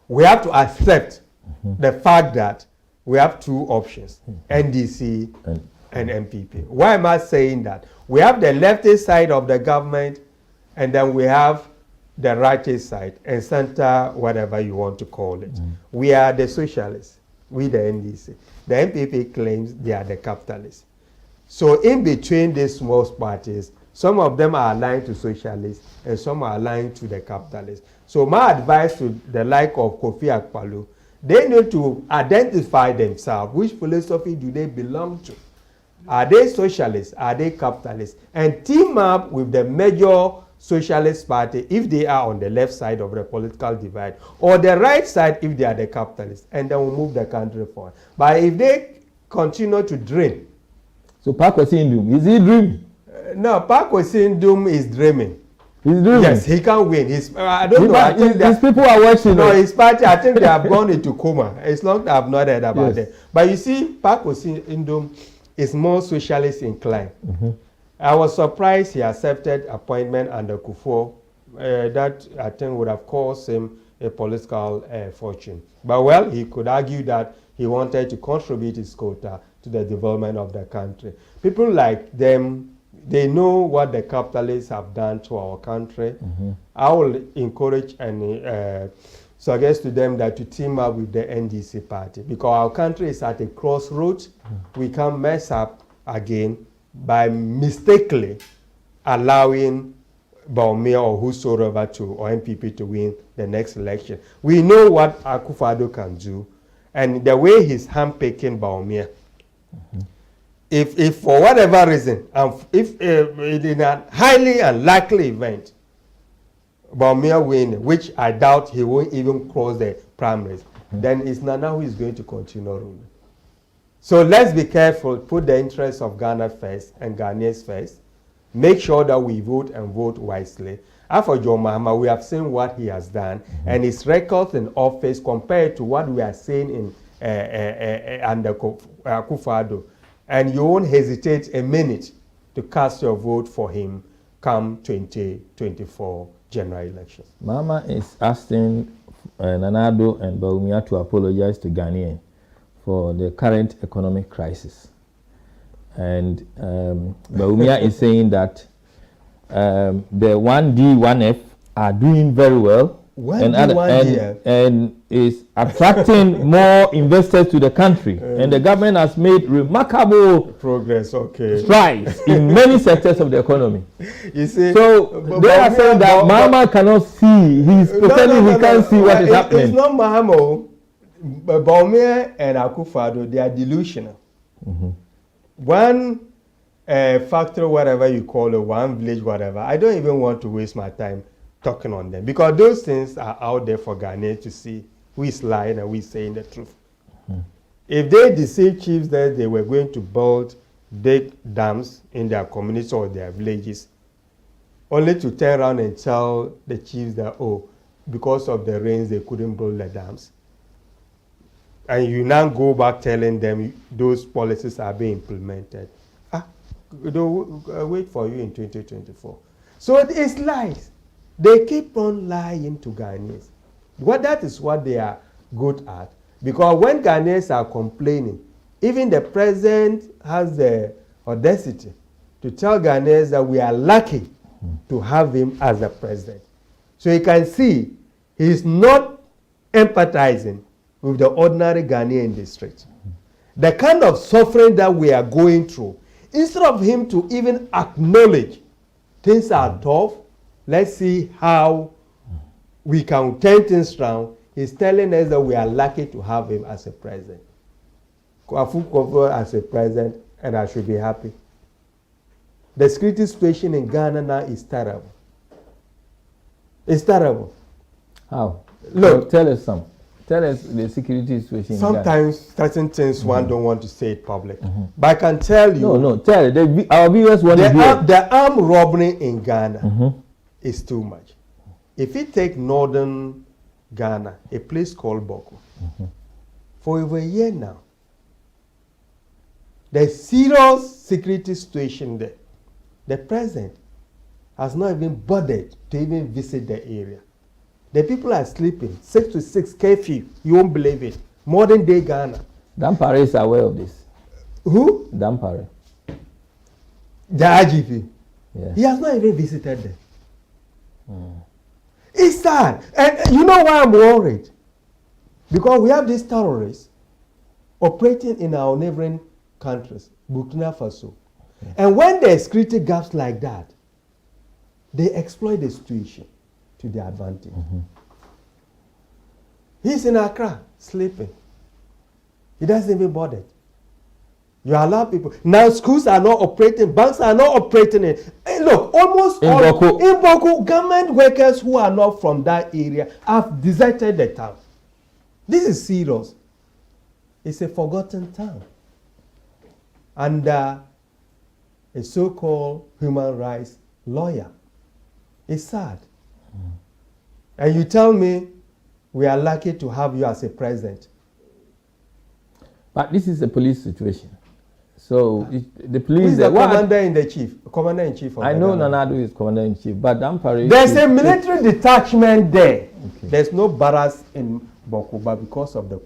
we have to accept the fact that we have two options, NDC and MPP. Why am I saying that? We have the leftist side of the government, and then we have the rightist side, and center, whatever you want to call it. We are the socialists, we the NDC. The MPP claims they are the capitalists. So in between these small parties, some of them are aligned to socialists, and some are aligned to the capitalists. So my advice to the like of Kofi Akpaloo, they need to identify themselves. Which philosophy do they belong to? Are they socialists? Are they capitalists? And team up with the major socialist party if they are on the left side of the political divide, or the right side if they are the capitalists, and then we'll move the country forward. But if they continue to dream. So Park Osindum, is he dreaming? No, Park Osindum is dreaming. He's dreaming. Yes, he can win. I don't know. I think his people are watching. No, his party, I think they have gone into coma. It's long that I've not heard about yes. it. But you see, Park Osindum is more socialist inclined. Mm-hmm. I was surprised he accepted appointment under Kufuor. That I think would have caused him a political fortune. But well, he could argue that he wanted to contribute his quota to the development of the country. People like them, they know what the capitalists have done to our country. Mm-hmm. I will encourage and suggest to them that to team up with the NDC party, because our country is at a crossroads. Mm-hmm. We can't mess up again by mistakenly allowing Bawumia or whosoever or MPP to win the next election. We know what Akufo-Addo can do, and the way he's handpicking Bawumia. Mm-hmm. If for whatever reason, if in a highly unlikely event, Bawumia win, which I doubt he won't even cross the primaries, mm-hmm. then it's Nana who is going to continue ruling. So let's be careful, put the interests of Ghana first and Ghanaians first. Make sure that we vote and vote wisely. As for John Mahama, we have seen what he has done, mm-hmm. and his record in office compared to what we are seeing in under Akufo-Addo. And you won't hesitate a minute to cast your vote for him come 2024 general elections. Mama is asking Nana Addo and Bawumia to apologize to Ghanaians for the current economic crisis. And Bawumia is saying that the 1D, 1F are doing very well. And is attracting more investors to the country. And the government has made remarkable progress, strides in many sectors of the economy. You see, so they are saying that Mahama cannot see. He's pretending he can't see what is happening. It's not Mahama. Bawumia and Akufo-Addo, they are delusional. Mm-hmm. One factory, whatever you call it, one village, whatever. I don't even want to waste my time talking on them, because those things are out there for Ghanaians to see who is lying and who is saying the truth. Mm-hmm. If they deceive chiefs that they were going to build big dams in their communities or their villages, only to turn around and tell the chiefs that, oh, because of the rains they couldn't build the dams, and you now go back telling them those policies are being implemented, they'll wait for you in 2024. So it's lies. They keep on lying to Ghanaians. That is what they are good at. Because when Ghanaians are complaining, even the president has the audacity to tell Ghanaians that we are lucky to have him as the president. So you can see he's not empathizing with the ordinary Ghanaian district. The kind of suffering that we are going through, instead of him to even acknowledge things are tough, let's see how we can turn things around, he's telling us that we are lucky to have him as a president. Akufo-Addo as a president, and I should be happy. The security situation in Ghana now is terrible. It's terrible. How? Look, so tell us some. Tell us the security situation. Sometimes certain things one don't want to say it public. Mm-hmm. But I can tell you. No, tell it. Our viewers want to hear. The armed robbery in Ghana is too much. If you take northern Ghana, a place called Boko, for over a year now, there's serious security situation there. The president has not even bothered to even visit the area. The people are sleeping, 6 to 6 curfew. You won't believe it. Modern day Ghana. Dampare is aware of this. Who? Dampare. The IGP. Yeah. He has not even visited them. It's sad. And you know why I'm worried? Because we have these terrorists operating in our neighboring countries, Burkina Faso. Yeah. And when there's security gaps like that, they exploit the situation to their advantage. He's in Accra, sleeping. He doesn't even bother. You allow people. Now schools are not operating, banks are not operating. Hey, look, almost in all Boku. in Boku, government workers who are not from that area have deserted the town. This is serious. It's a forgotten town. Under a so-called human rights lawyer. It's sad. And you tell me we are lucky to have you as a president. But this is a police situation. So the police... Who is the commander-in-chief? Commander-in-chief. I know Nanado is commander-in-chief, but Dampare... There's a military detachment there. Okay. There's no barracks in Boku, but because of the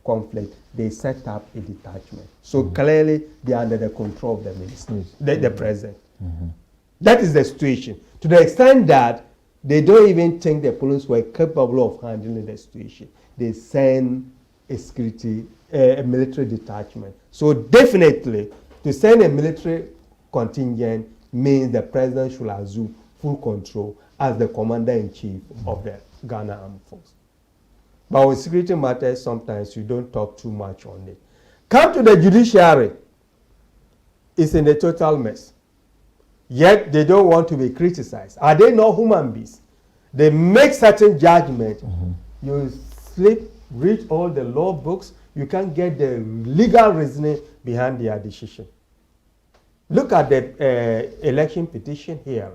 conflict, they set up a detachment. So clearly, they are under the control of the minister, the president. That is the situation. To the extent that they don't even think the police were capable of handling the situation. They send a military detachment. So definitely, to send a military contingent means the president should assume full control as the commander-in-chief of the Ghana Armed Force. But with security matters, sometimes you don't talk too much on it. Come to the judiciary. It's in a total mess. Yet they don't want to be criticized. Are they not human beings? They make certain judgment. You sleep, read all the law books. You can't get the legal reasoning behind their decision. Look at the election petition here.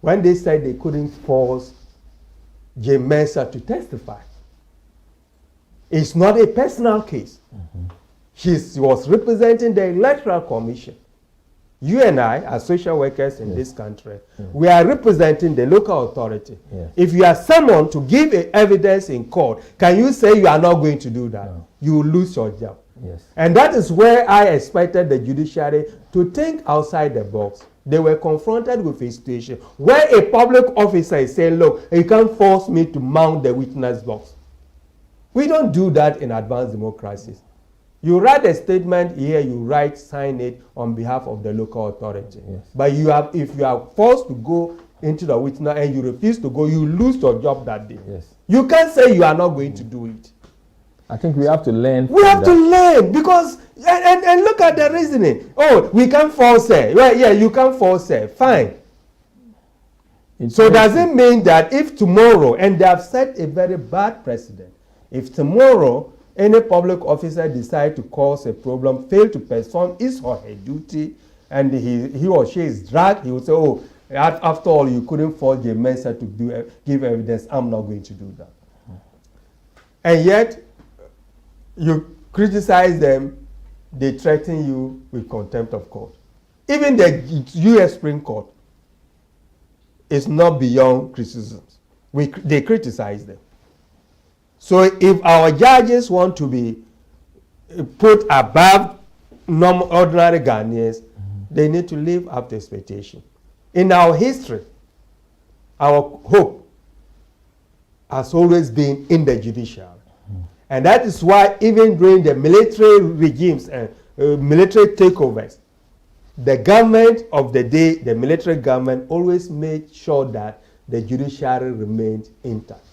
When they said they couldn't force J. Mensah to testify. It's not a personal case. She was representing the Electoral Commission. You and I, as social workers in this country, we are representing the local authority. If you are summoned to give evidence in court, can you say you are not going to do that? No. You will lose your job. And that is where I expected the judiciary to think outside the box. They were confronted with a situation where a public officer is saying, look, you can't force me to mount the witness box. We don't do that in advanced democracies. You write a statement here, sign it on behalf of the local authority. But if you are forced to go into the witness and you refuse to go, you lose your job that day. You can't say you are not going to do it. I think we have to learn. We have to learn because, and look at the reasoning. Oh, we can't force her. Well, yeah, you can't force her. Fine. So does it mean that if tomorrow, and they have set a very bad precedent, if tomorrow any public officer decides to cause a problem, fail to perform his or her duty, and he or she is dragged, he will say, oh, after all, you couldn't force J. Mensah to give evidence, I'm not going to do that. And yet, you criticize them, they threaten you with contempt of court. Even the U.S. Supreme Court is not beyond criticisms. They criticize them. So if our judges want to be put above ordinary Ghanaians, they need to live up to expectation. In our history, our hope has always been in the judiciary. And that is why even during the military regimes and military takeovers, the government of the day, the military government, always made sure that the judiciary remained intact.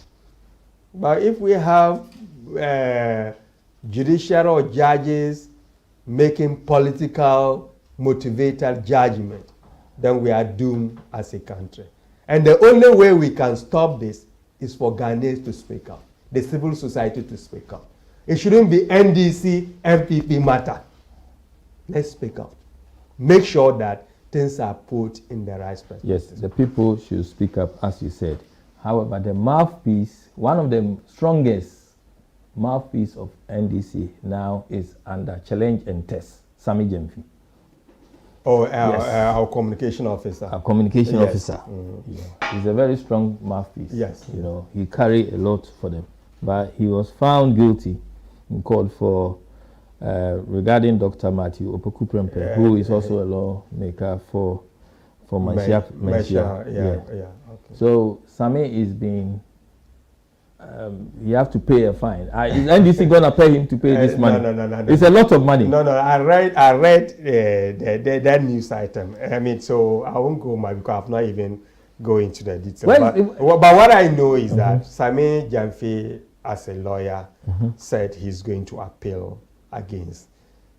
But if we have judicial judges making political motivated judgment, then we are doomed as a country. And the only way we can stop this is for Ghanaians to speak up, the civil society to speak up. It shouldn't be NDC, MPP matter. Let's speak up. Make sure that things are put in the right perspective. Yes, the people should speak up, as you said. However, the mouthpiece, one of the strongest mouthpiece of NDC now is under challenge and test, Sammy Gyamfi. Oh, our communication officer. Our communication officer. Yeah. He's a very strong mouthpiece. Yes. You know, he carried a lot for them. But he was found guilty and called for regarding Dr. Matthew Opoku-Prempeh, who is also a lawmaker for Mansia. Okay. So Sammy is being, you have to pay a fine. Is NDC gonna pay him to pay this money? No. It's a lot of money. No. I read that news item. I mean, so I won't go because I've not even go into the details. But what I know is that Sammy Gyamfi as a lawyer, said he's going to appeal against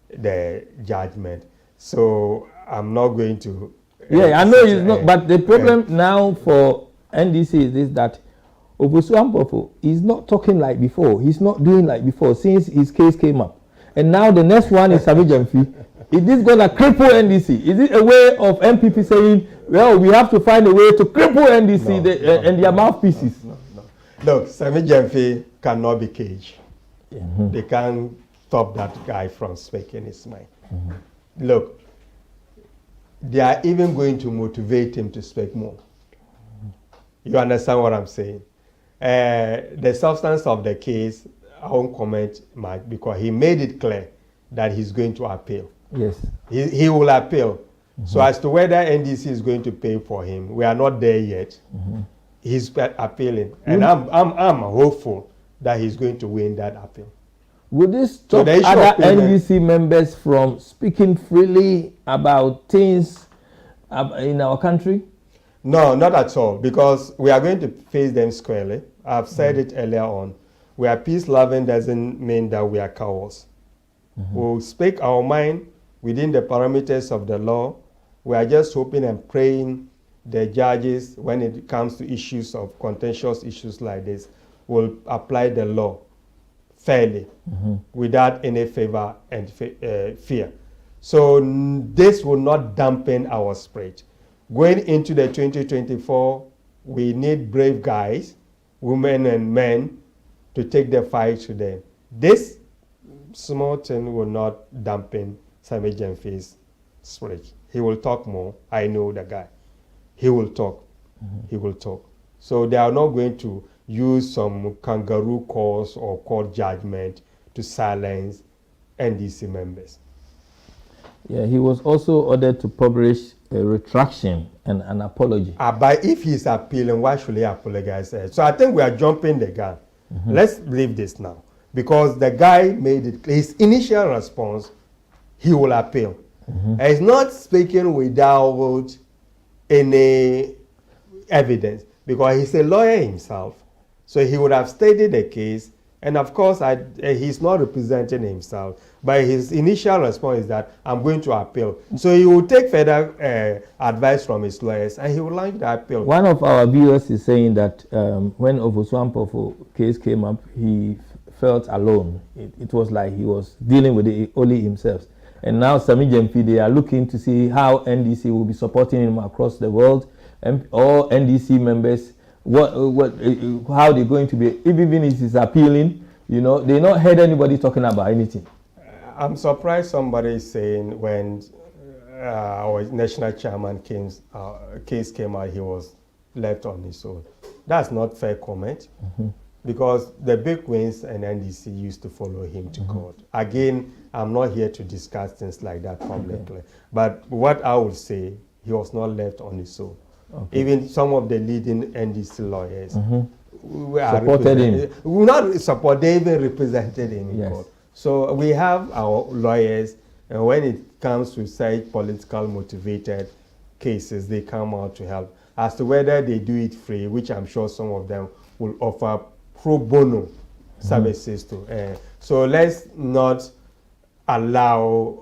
the judgment. So I'm not going to. I know it's not. But the problem now for NDC is this, that Alhassan Mbalba is not talking like before. He's not doing like before since his case came up. And now the next one is Sami Gyamfi. Is this going to cripple NDC? Is it a way of MPP saying, well, we have to find a way to cripple NDC and their mouthpieces? No. Look, Sami Gyamfi cannot be caged. They can't stop that guy from speaking his mind. Look, they are even going to motivate him to speak more. You understand what I'm saying? The substance of the case, I won't comment much because he made it clear that he's going to appeal. Yes. He will appeal. So as to whether NDC is going to pay for him, we are not there yet. He's appealing. And I'm hopeful that he's going to win that appeal. Would this stop other NDC members from speaking freely about things in our country? No, not at all, because we are going to face them squarely. I've said it earlier on. We are peace-loving doesn't mean that we are cowards. We'll speak our mind within the parameters of the law. We are just hoping and praying the judges, when it comes to issues of contentious issues like this, will apply the law fairly without any favor and fear. So this will not dampen our spirit. Going into the 2024, we need brave guys, women and men, to take the fight to them. This small thing will not dampen Sami Gyamfi's spirit. He will talk more. I know the guy. He will talk. He will talk. So they are not going to use some kangaroo courts or court judgment to silence NDC members. Yeah, he was also ordered to publish a retraction and an apology. But if he's appealing, why should he apologize? So I think we are jumping the gun. Let's leave this now. Because the guy made it, his initial response, he will appeal. He's not speaking without any evidence, because he's a lawyer himself. So he would have stated the case, and of course he's not representing himself, but his initial response is that I'm going to appeal. So he will take further advice from his lawyers, and he will launch the appeal. One of our viewers is saying that when Alhassan Mbalba case came up, he felt alone. It was like he was dealing with it only himself. And now Sami Gyamfi, they are looking to see how NDC will be supporting him across the world, and all NDC members, how they're going to be, even if he's appealing, you know, they not heard anybody talking about anything. I'm surprised somebody is saying when our national chairman case came out, he was left on his own. That's not fair comment. Because the big wins and NDC used to follow him to court. Again, I'm not here to discuss things like that publicly. But what I would say, he was not left on his own. Even some of the leading NDC lawyers supported him. We not support, they even represented him in court. So we have our lawyers, and when it comes to such political motivated cases, they come out to help. As to whether they do it free, which I'm sure some of them will offer pro bono services to. So let's not allow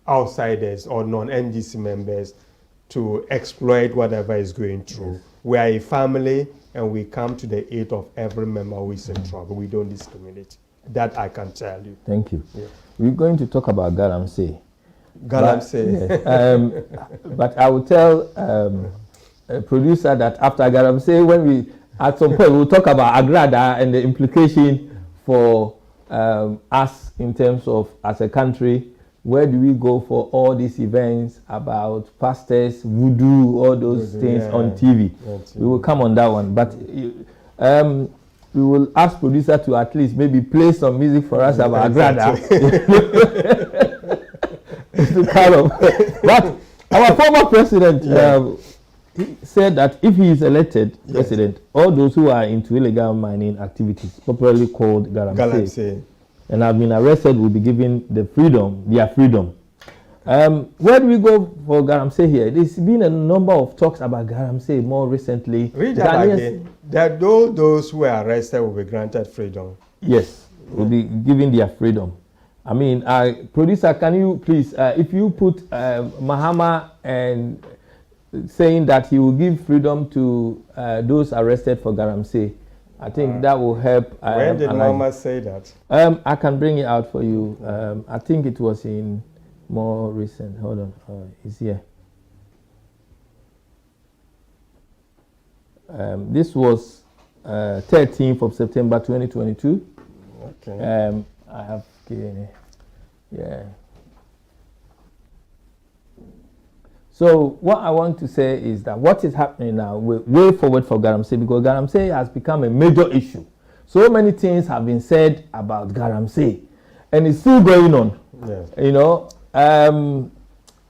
outsiders or non-NDC members to exploit whatever is going through. We are a family, and we come to the aid of every member who is in trouble. We don't discriminate. That I can tell you. Thank you. Yeah. We're going to talk about Galamsey. Galamsey. But I will tell a producer that after Galamsey, when we at some point we'll talk about Agrada and the implication for us in terms of as a country. Where do we go for all these events about pastors, voodoo, all those things on TV? We will come on that one. But we will ask producer to at least maybe play some music for us about Agrada. But our former president he said that if he is elected president, all those who are into illegal mining activities, popularly called Galamsey, and have been arrested, will be given their freedom. Where do we go for Galamsey here? There's been a number of talks about Galamsey more recently. Read that again. That those who are arrested will be granted freedom. Yes, will be given their freedom. I mean, producer, can you please, if you put Mahama and saying that he will give freedom to those arrested for Galamsey, I think that will help. When did Mahama say that? I can bring it out for you. I think it was in more recent. Hold on, it's here. This was 13th of September 2022. Okay. I have given it. Yeah. So what I want to say is that what is happening now, way forward for Galamsey, because Galamsey has become a major issue. So many things have been said about Galamsey, and it's still going on. Yes. You know,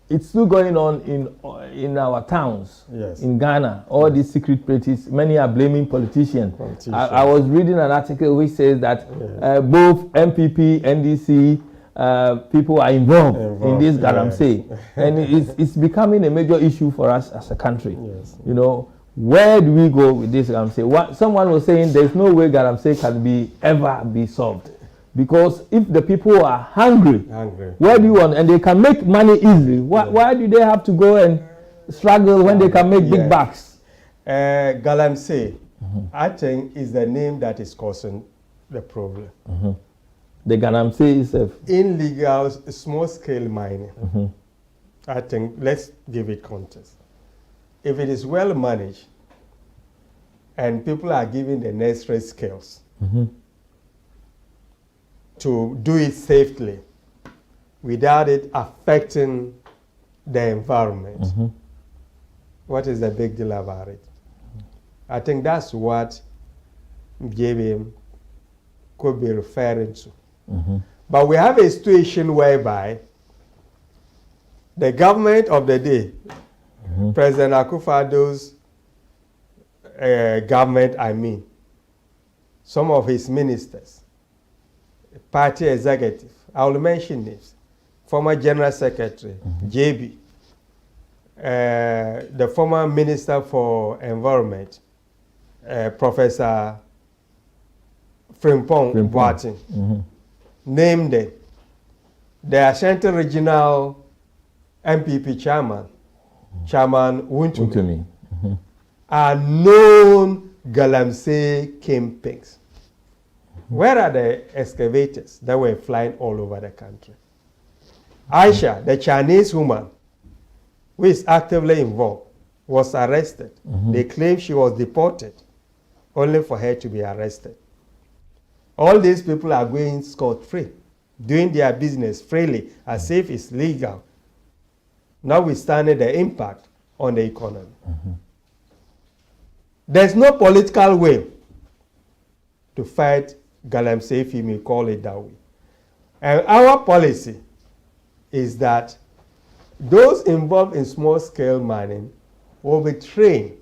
it's still going on in our towns, yes, in Ghana. All these secret places, many are blaming politicians. I was reading an article which says that both MPP, NDC, people are involved in this Galamsey, and it's becoming a major issue for us as a country. Yes. You know, where do we go with this Galamsey? Someone was saying there's no way Galamsey can ever be solved, because if the people are hungry, where do you want, and they can make money easily, why do they have to go and struggle when they can make big bucks? Galamsey, I think, is the name that is causing the problem. The Galamsey itself. Illegal small-scale mining. I think, let's give it context. If it is well managed and people are given the necessary skills to do it safely without it affecting the environment, what is the big deal about it? I think that's what JBM could be referring to. But we have a situation whereby the government of the day, President Akufo-Addo's government, I mean, some of his ministers, party executive, I will mention names, former General Secretary, JB, the former Minister for Environment, Professor Frimpong Boateng, named it. The Ashanti Regional MPP chairman, Chairman Wuntumi, are known Galamsey kingpins. Where are the excavators that were flying all over the country? Aisha, the Chinese woman who is actively involved, was arrested. They claim she was deported, only for her to be arrested. All these people are going scot-free, doing their business freely, as if it's legal, notwithstanding the impact on the economy. There's no political will to fight Galamsey, if you may call it that way. And our policy is that those involved in small-scale mining will be trained.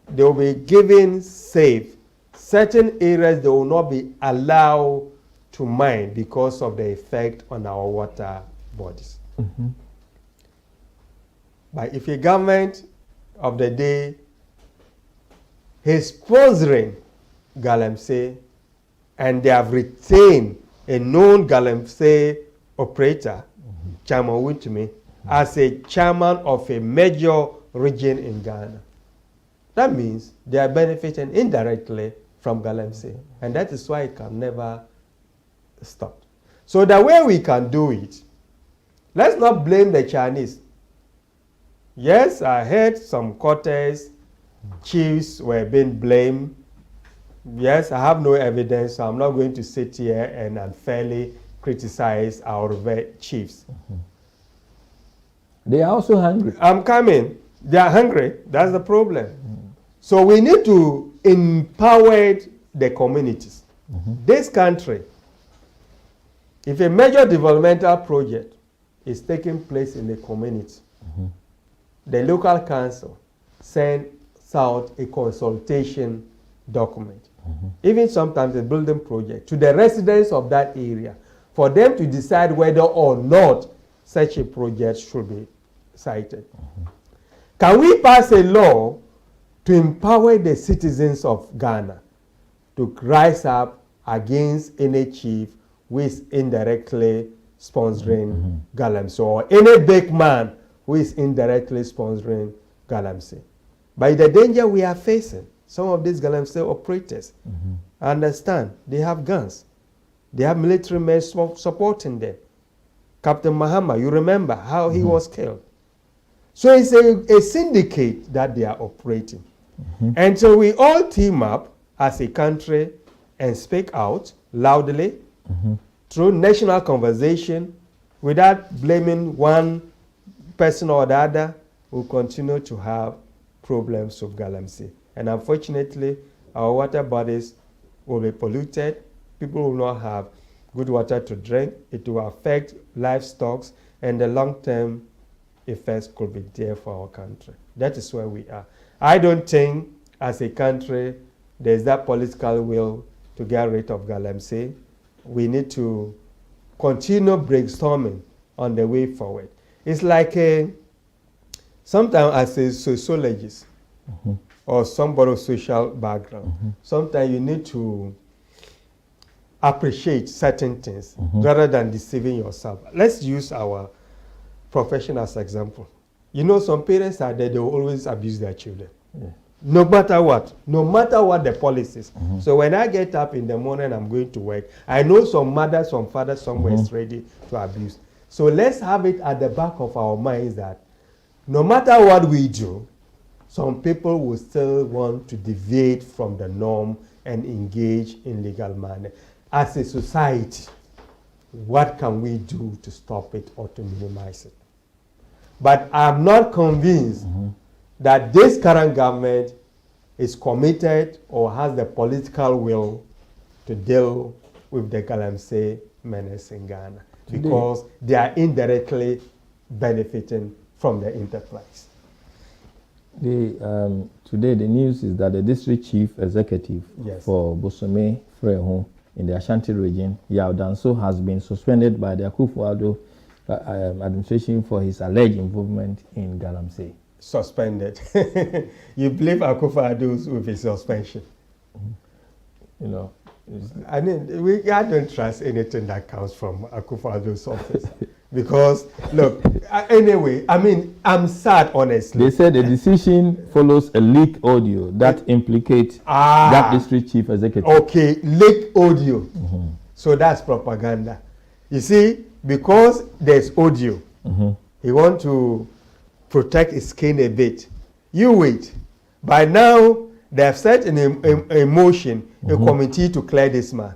They will be given safe. Certain areas they will not be allowed to mine because of the effect on our water bodies. But if a government of the day is sponsoring Galamsey and they have retained a known Galamsey operator, Chairman Wuntumi, as a chairman of a major region in Ghana, that means they are benefiting indirectly from Galamsey, and that is why it can never stop. So the way we can do it, let's not blame the Chinese. Yes, I heard some quarters, chiefs were being blamed. Yes, I have no evidence, so I'm not going to sit here and unfairly criticize our chiefs. They are also hungry. I'm coming. They are hungry. That's the problem. So we need to empower the communities. This country, if a major developmental project is taking place in the community, the local council sends out a consultation document, even sometimes a building project, to the residents of that area for them to decide whether or not such a project should be cited. Can we pass a law to empower the citizens of Ghana to rise up against any chief who is indirectly sponsoring Galamsey, or any big man who is indirectly sponsoring Galamsey? By the danger we are facing, some of these Galamsey operators, understand, they have guns. They have military men supporting them. Captain Mahama, you remember how he was killed. So it's a syndicate that they are operating. And so we all team up as a country and speak out loudly through national conversation without blaming one person or the other. We'll continue to have problems with Galamsey. And unfortunately, our water bodies will be polluted. People will not have good water to drink. It will affect livestock, and the long-term effects could be there for our country. That is where we are. I don't think, as a country, there's that political will to get rid of Galamsey. We need to continue brainstorming on the way forward. It's like sometimes as a sociologist or somebody with social background, sometimes you need to appreciate certain things rather than deceiving yourself. Let's use our profession as an example. You know, some parents are there, they will always abuse their children. No matter what the policies. So when I get up in the morning, I'm going to work, I know some mothers, some fathers somewhere is ready to abuse. So let's have it at the back of our minds that no matter what we do, some people will still want to deviate from the norm and engage in legal manner. As a society, what can we do to stop it or to minimize it? But I'm not convinced that this current government is committed or has the political will to deal with the Galamsey menace in Ghana, because they are indirectly benefiting from the enterprise. Today the news is that the district chief executive for Bosome Freho in the Ashanti region, Yao Danso, has been suspended by the Akufo-Addo administration for his alleged involvement in Galamsey. Suspended. You believe Akufo-Addo with his suspension? You know, I mean, I don't trust anything that comes from Akufo-Addo's office. Because, look, anyway, I mean, I'm sad, honestly. They said the decision follows a leaked audio that implicates that district chief executive. Okay, leaked audio. So that's propaganda. You see, because there's audio, he wants to protect his skin a bit. You wait. By now, they have set in motion a committee to clear this man.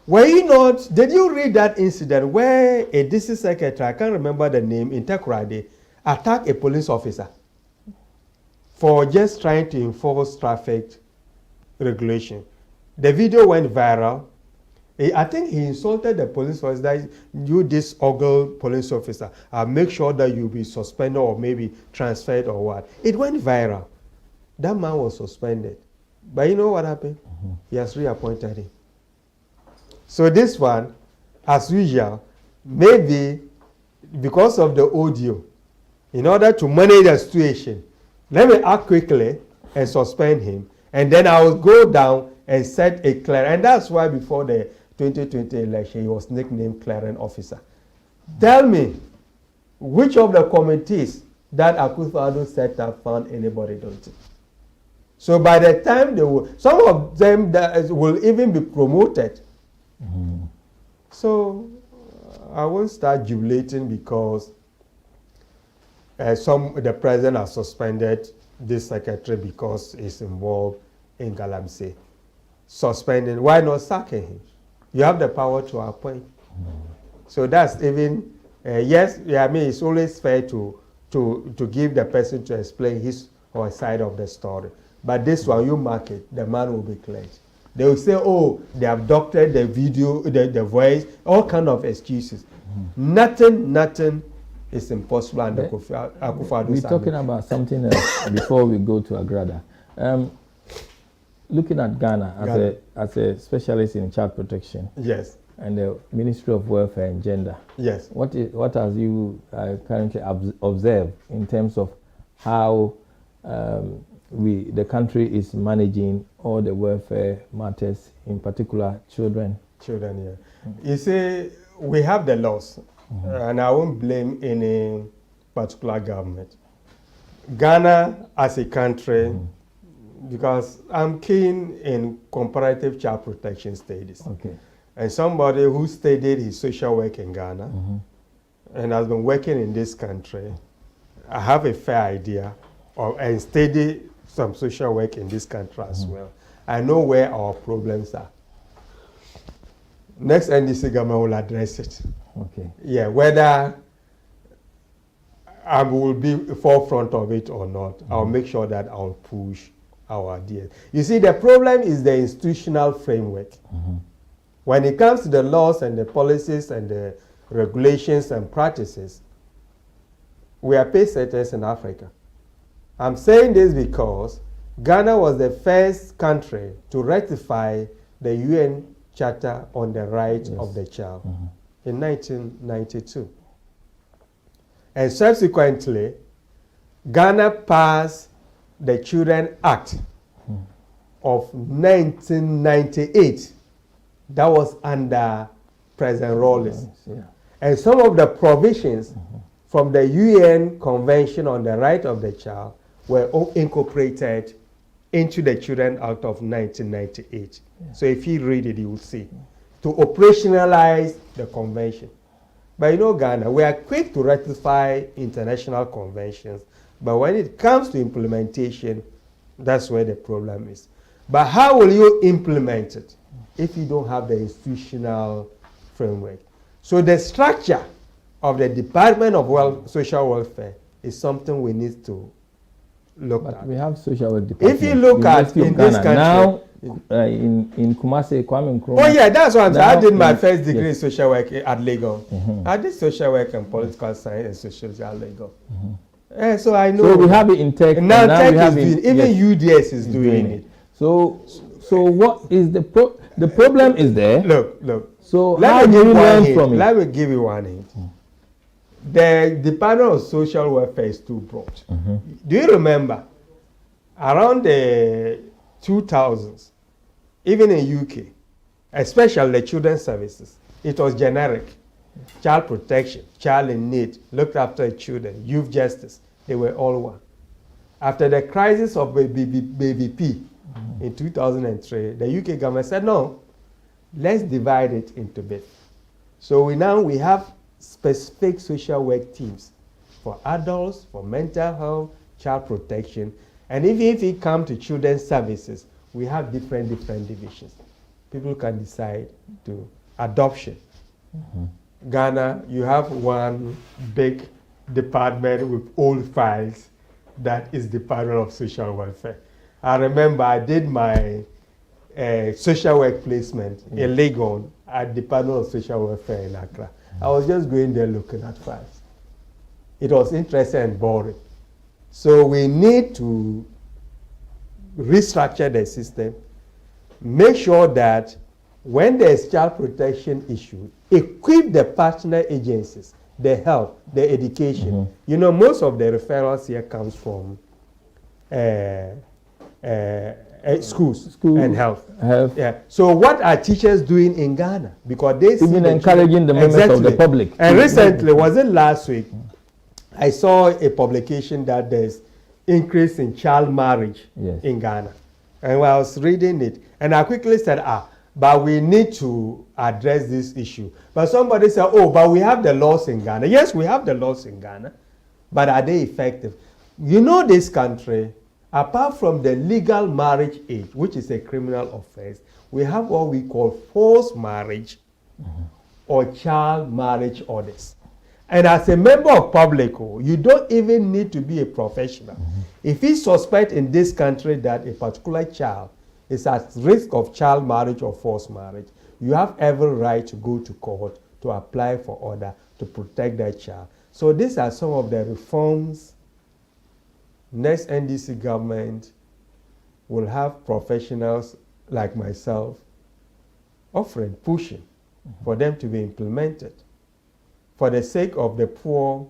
Were you not, did you read that incident where a district secretary, I can't remember the name, in Tekrade, attacked a police officer for just trying to enforce traffic regulation? The video went viral. I think he insulted the police officer, that you, this ogle police officer, make sure that you'll be suspended or maybe transferred or what. It went viral. That man was suspended. But you know what happened? He has reappointed him. So this one, as usual, maybe because of the audio, in order to manage the situation, let me act quickly and suspend him, and then I will go down and set a clear. And that's why before the 2020 election, he was nicknamed clearing officer. Tell me, which of the committees that Akufo-Addo set up found anybody guilty? So by the time they will, some of them that will even be promoted. So I won't start jubilating because the president has suspended this secretary because he's involved in Galamsey. Suspending, why not sacking him? You have the power to appoint. So that's even, yes, I mean, it's always fair to give the person to explain his or his side of the story. But this one, you mark it, the man will be cleared. They will say, oh, they have doctored the video, the voice, all kind of excuses. Nothing is impossible under Akufo-Addo. We're talking about something else before we go to Agrada. Looking at Ghana as a specialist in child protection. Yes. and the Ministry of Welfare and Gender. Yes. What have you currently observed in terms of how the country is managing all the welfare matters, in particular children? Children, yeah. You see, we have the laws, and I won't blame any particular government. Ghana as a country, because I'm keen in comparative child protection studies. Okay. And somebody who studied his social work in Ghana and has been working in this country, I have a fair idea and study some social work in this country as well. I know where our problems are. Next NDC government will address it. Okay. Yeah, whether I will be forefront of it or not, I'll make sure that I'll push our ideas. You see, the problem is the institutional framework. When it comes to the laws and the policies and the regulations and practices, we are pace setters in Africa. I'm saying this because Ghana was the first country to ratify the UN Charter on the Rights of the Child in 1992. And subsequently, Ghana passed the Children Act of 1998. That was under President Rawlings. Yeah. And some of the provisions from the UN Convention on the Right of the Child were all incorporated into the Children Act of 1998. Yeah. So if you read it, you will see. To operationalize the convention. But you know, Ghana, we are quick to ratify international conventions, but when it comes to implementation, that's where the problem is. But how will you implement it if you don't have the institutional framework? So the structure of the Department of Social Welfare is something we need to look at. We have social work department. If you look at in this country now, in Kumasi, Kwame Nkrumah. Oh yeah, that's what I'm saying. I did my first degree in social work at Lagos. I did social work and political science and sociology at Lagos. So I know. So we have it in tech. And now tech is doing it. Even UDS is doing it. So what is the problem is there? Look. So how do you learn from it? Let me give you one hint. The Department of Social Welfare is too broad. Do you remember around the 2000s, even in UK, especially the children's services, it was generic. Child protection, child in need, looked after children, youth justice, they were all one. After the crisis of Baby P in 2003, the UK government said, no, let's divide it into bits. So we have specific social work teams for adults, for mental health, child protection, and if it comes to children's services, we have different divisions. People can decide to adoption. Ghana, you have one big department with old files that is Department of Social Welfare. I remember I did my social work placement in Legon at Department of Social Welfare in Accra. I was just going there looking at files. It was interesting and boring. So we need to restructure the system, make sure that when there's child protection issue, equip the partner agencies, the health, the education. You know, most of the referrals here comes from schools and health. Yeah. So what are teachers doing in Ghana? Because they see even encouraging the members of the public. And recently, was it last week, I saw a publication that there's increase in child marriage in Ghana. And when I was reading it, and I quickly said, but we need to address this issue. But somebody said, but we have the laws in Ghana. Yes, we have the laws in Ghana, but are they effective? You know, this country, apart from the legal marriage age, which is a criminal offense, we have what we call forced marriage or child marriage orders. And as a member of public, you don't even need to be a professional. If you suspect in this country that a particular child is at risk of child marriage or forced marriage, you have every right to go to court to apply for order to protect that child. So these are some of the reforms next NDC government will have professionals like myself offering, pushing. for them to be implemented for the sake of the poor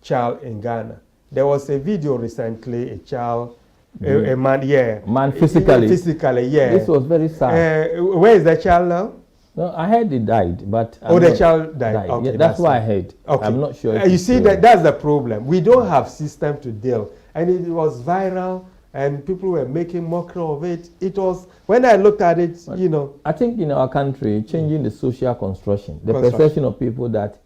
child in Ghana. There was a video recently, a child, a man, yeah. Man physically. Physically, yeah. This was very sad. Where is the child now? No, I heard it died, but the child died. Okay, yeah, that's what I heard. Okay. I'm not sure. You see, that's the problem. We don't have system to deal, and it was viral, and people were making mockery of it. It was, when I looked at it, but you know. I think in our country, changing the social construction, the perception of people that,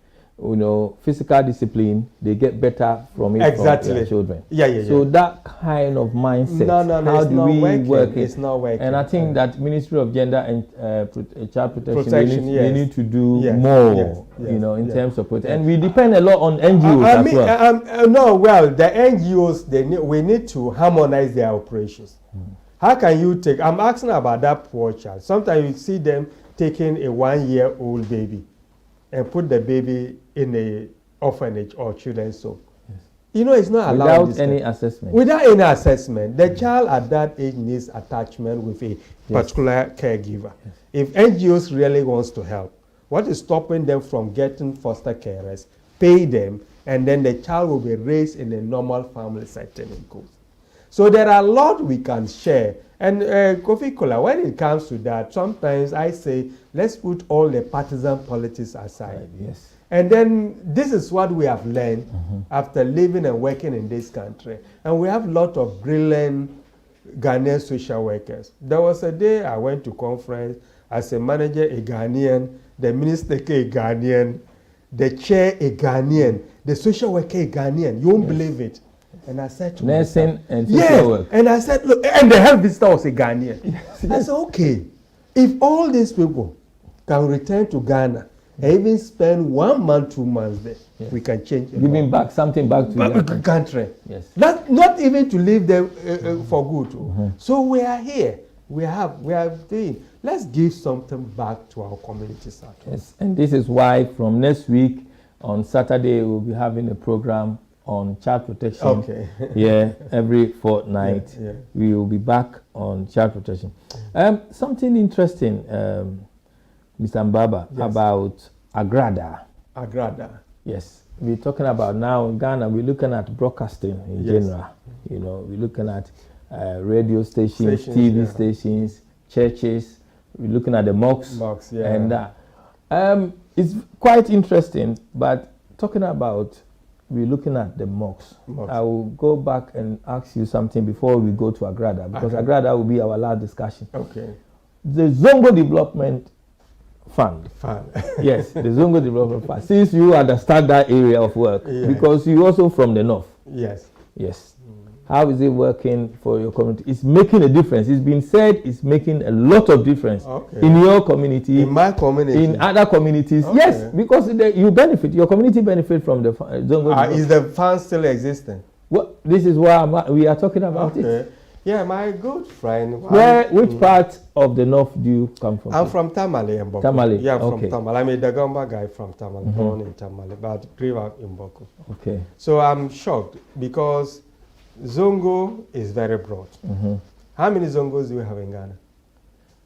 you know, physical discipline, they get better from it from their children. So that kind of mindset, how do we work it? It's not working. And I think that Ministry of Gender and Child Protection, they need to do more, you know, in terms of protection. And we depend a lot on NGOs as well. No, well, the NGOs, we need to harmonize their operations. How can you take, I'm asking about that poor child. Sometimes you see them taking a 1-year-old baby and put the baby in a orphanage or children's home. Yes. You know, it's not allowed. Without any assessment. Without any assessment. The child at that age needs attachment with a particular caregiver. Yes. If NGOs really wants to help, what is stopping them from getting foster carers, pay them, and then the child will be raised in a normal family setting in Coast. So there are a lot we can share. And Kofi Kola, when it comes to that, sometimes I say, let's put all the partisan politics aside. Right, yes. And then this is what we have learned after living and working in this country. And we have a lot of brilliant Ghanaian social workers. There was a day I went to conference as a manager, a Ghanaian, the minister, a Ghanaian, the chair, a Ghanaian, the social worker, a Ghanaian. You won't believe it. And I said to nursing and social work. And I said, look, and the health visitor was a Ghanaian. Yes. I said, okay, if all these people can return to Ghana and even spend 1 month, 2 months there, we can change it. Giving back something back to the country. Yes. Not even to live there for good. So we are here. We are doing. Let's give something back to our communities. Yes. And this is why from next week on Saturday we'll be having a program on child protection. Okay. Yeah, every fortnight. We will be back on child protection. Something interesting, Mr. Mbalba, about Agrada. Agrada. Yes. We're talking about now in Ghana, we're looking at broadcasting in general. You know, we're looking at radio stations, TV stations, churches. We're looking at the mosques. And it's quite interesting, but talking about we're looking at the mosques. I will go back and ask you something before we go to Agrada, because Agrada will be our last discussion. Okay. The Zongo Development Fund. Yes, the Zongo Development Fund. Since you understand that area of work, because you're also from the north. Yes. Yes. How is it working for your community? It's making a difference. It's been said it's making a lot of difference in your community. In my community. In other communities. Okay. Yes, because you benefit. Your community benefit from the Zongo. Is the fund still existing? Well, this is why we are talking about it. Yeah, my good friend. Which part of the north do you come from? I'm from Tamale in Boko. Tamale. Yeah, from Tamale. I'm a Dagomba guy from Tamale, born in Tamale, but grew up in Boko. Okay. So I'm shocked because Zongo is very broad. How many Zongos do you have in Ghana?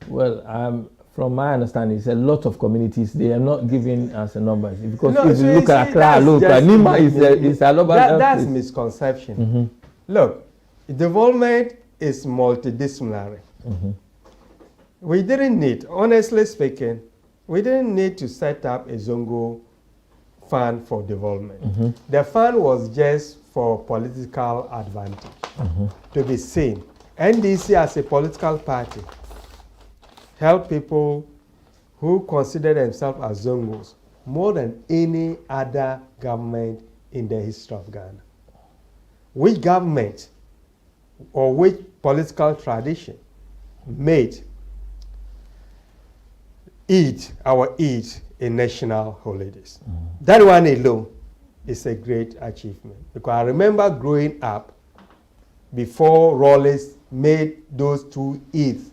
Well, from my understanding, it's a lot of communities. They are not giving us a number. Because if you look at Accra, Nima is a lot. That's misconception. Look, development is multidisciplinary. We didn't need, honestly speaking, we didn't need to set up a Zongo fund for development. The fund was just for political advantage, to be seen. NDC as a political party help people who consider themselves as Zongos more than any other government in the history of Ghana. Which government or which political tradition made our Eid a national holidays? That one alone is a great achievement. Because I remember growing up before Rawlings made those two Eids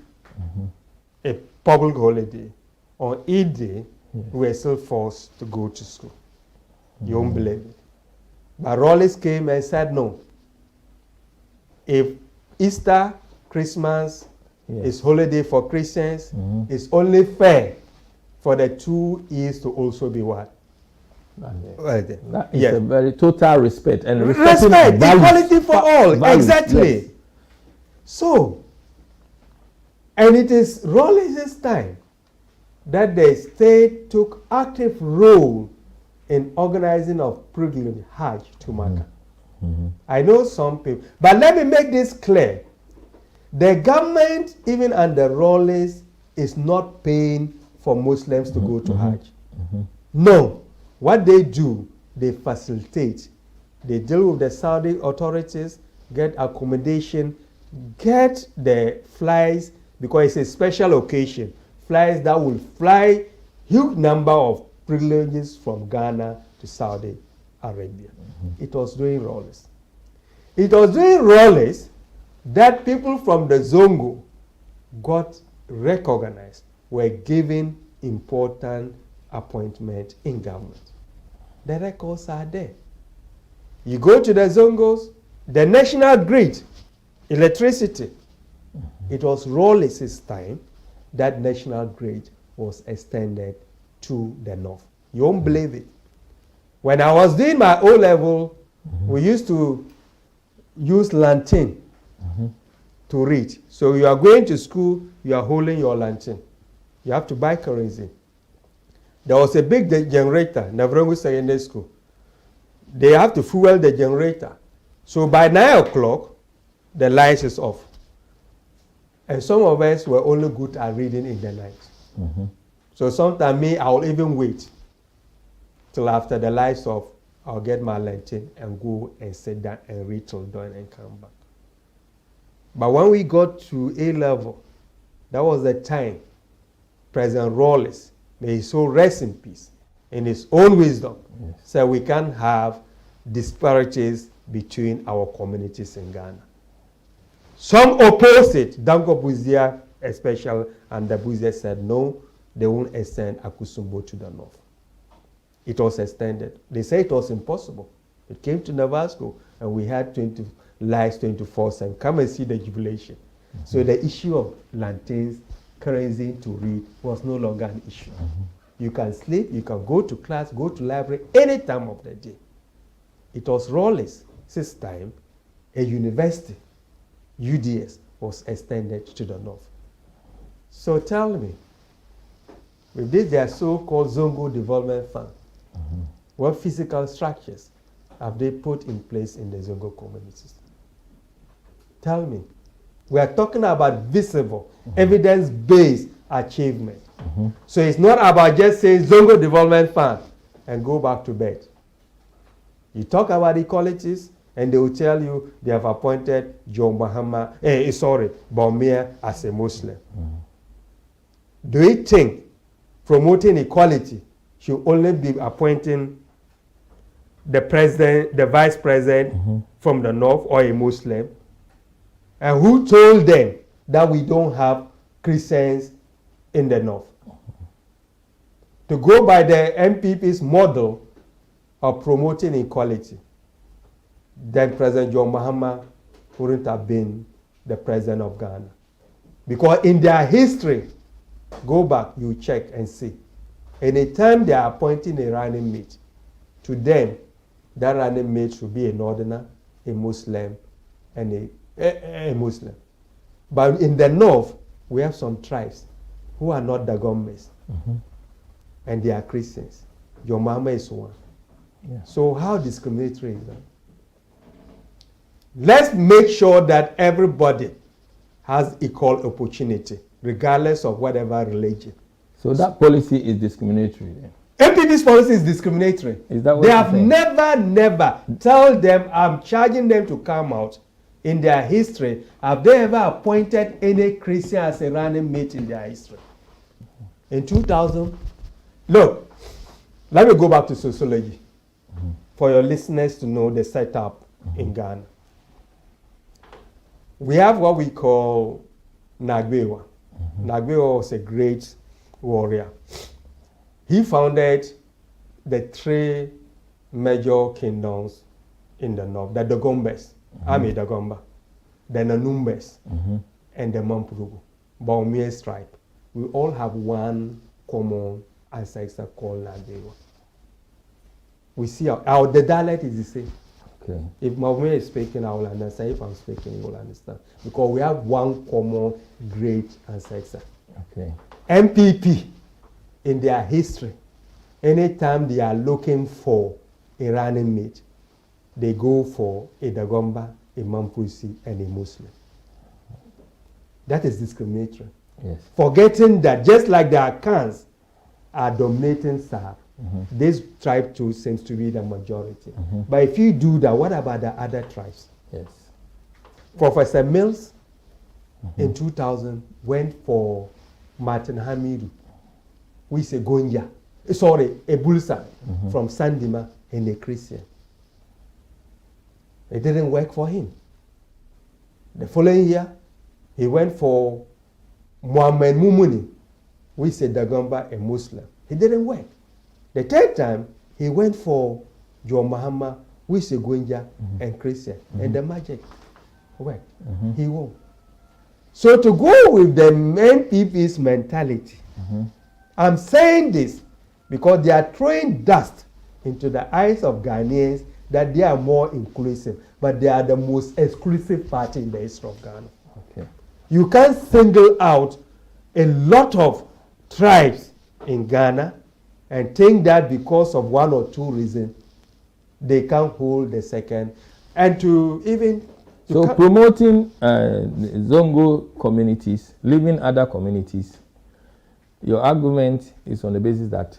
a public holiday. On Eid Day, we were still forced to go to school. You won't believe it. But Rawlings came and said, no. If Easter, Christmas is holiday for Christians, it's only fair for the 2 E's to also be what? That is a very total respect and respect, equality for all. Values, exactly. Yes. So, and it is Rawlings' time that the state took active role in organizing of pilgrimage Hajj to Makkah. I know some people, but let me make this clear. The government, even under Rawlings, is not paying for Muslims to go to Hajj. No. What they do, they facilitate. They deal with the Saudi authorities, get accommodation, get the flights, because it's a special occasion. Flights that will fly huge number of privileges from Ghana to Saudi Arabia. It was during Rawlings. It was during Rawlings that people from the Zongo got recognized, were given important appointment in government. The records are there. You go to the Zongos, the national grid, electricity. It was Rawlings' time that national grid was extended to the north. You won't believe it. When I was doing my O-level, we used to use lantern to read. So you are going to school, you are holding your lantern. You have to buy kerosene. There was a big generator in Navrongo Secondary School. They have to fuel the generator. So by 9 o'clock, the lights is off. And some of us were only good at reading in the night. So sometimes I will even wait till after the lights off. I'll get my lantern and go and sit down and read till dawn and come back. But when we got to A-level, that was the time President Rawlings, may his soul rest in peace, in his own wisdom, said we can't have disparities between our communities in Ghana. Some opposed it, Danko Buzia especially, and the Buzia said no, they won't extend Akusumbo to the north. It was extended. They say it was impossible. It came to Navasco, and we had 20 lights 24/7. Come and see the jubilation. So the issue of lanterns, kerosene to read was no longer an issue. You can sleep, you can go to class, go to library any time of the day. It was Rawlings' time, a university, UDS, was extended to the north. So tell me, with this their so-called Zongo Development Fund, what physical structures have they put in place in the Zongo communities? Tell me. We are talking about visible, evidence-based achievement. So it's not about just saying Zongo Development Fund and go back to bed. You talk about equalities, and they will tell you they have appointed John Baumia as a Muslim. Do you think promoting equality should only be appointing the president, the vice president from the north or a Muslim? And who told them that we don't have Christians in the north? To go by the MPP's model of promoting equality, then President John Mahama wouldn't have been the president of Ghana. Because in their history, go back, you check and see. Anytime they are appointing a running mate, to them, that running mate should be a northerner, a Muslim, and a Muslim. But in the north, we have some tribes who are not the Gomes, and they are Christians. Your mama is one. Yeah. So how discriminatory is that? Let's make sure that everybody has equal opportunity, regardless of whatever religion. So that policy is discriminatory then? MPP's policy is discriminatory. Is that what they have never tell them, I'm charging them to come out. In their history, have they ever appointed any Christian as a running mate in their history? In 2000, look, let me go back to sociology for your listeners to know the setup in Ghana. We have what we call Nagbewa. Nagbewa was a great warrior. He founded the 3 major kingdoms in the north, the Dagombes, Ami Dagomba, the Nanumbes, and the Mampurugu, Baumia's tribe. We all have one common ancestor called Nadewa. We see how the dialect is the same. Okay. If Mawume is speaking, I will understand. If I'm speaking, you will understand. Because we have one common great ancestor. Okay. MPP, in their history, anytime they are looking for a running mate, they go for a Dagomba, a Mampusi, and a Muslim. That is discriminatory. Yes. Forgetting that just like the Akans are dominating Sahab, this tribe too seems to be the majority. But if you do that, what about the other tribes? Yes. Professor Mills in 2000 went for Martin Hamidu, who is a Gonja, a Bulsa from Sandima and a Christian. It didn't work for him. The following year, he went for Muhammad Mumuni, who is a Dagomba, a Muslim. It didn't work. The third time, he went for John Mahama, who is a Gonja and Christian. And the magic worked. He won. So to go with the NPP's mentality, I'm saying this because they are throwing dust into the eyes of Ghanaians that they are more inclusive, but they are the most exclusive party in the history of Ghana. Okay. You can't single out a lot of tribes in Ghana and think that because of one or two reasons, they can't hold the second. And to even... So promoting Zongo communities, leaving other communities, your argument is on the basis that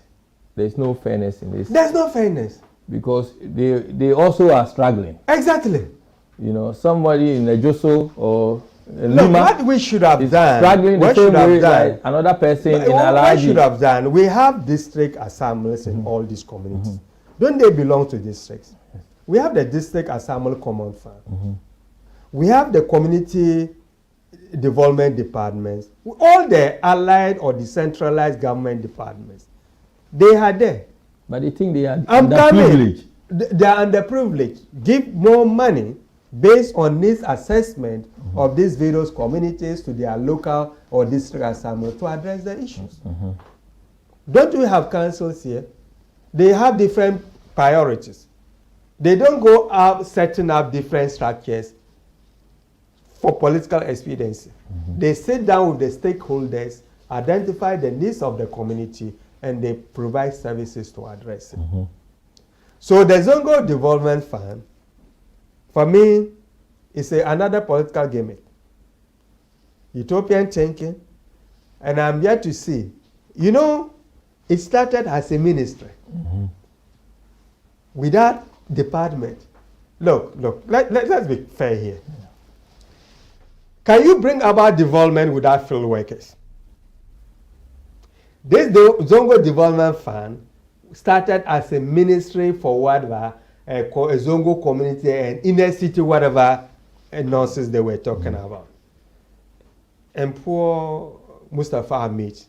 there's no fairness in this. There's no fairness. Because they also are struggling. Exactly. You know, somebody in a Joso or Look, what we should have done, struggling the same way like another person in Alaji. What we should have done, we have district assemblies in all these communities. Don't they belong to districts? We have the district assembly common fund. We have the community development departments, all the allied or decentralized government departments. They are there. But they think they are underprivileged. They are underprivileged. Give more money based on this assessment of these various communities to their local or district assembly to address the issues. Don't we have councils here? They have different priorities. They don't go out setting up different structures for political expediency. They sit down with the stakeholders, identify the needs of the community, and they provide services to address it. So the Zongo Development Fund, for me, is another political gimmick. Utopian thinking, and I'm yet to see. You know, it started as a ministry. Without department. Look, let's be fair here. Can you bring about development without field workers? This Zongo Development Fund started as a ministry for whatever, a Zongo community and inner city, whatever nonsense they were talking about. And poor Mustafa Hamid,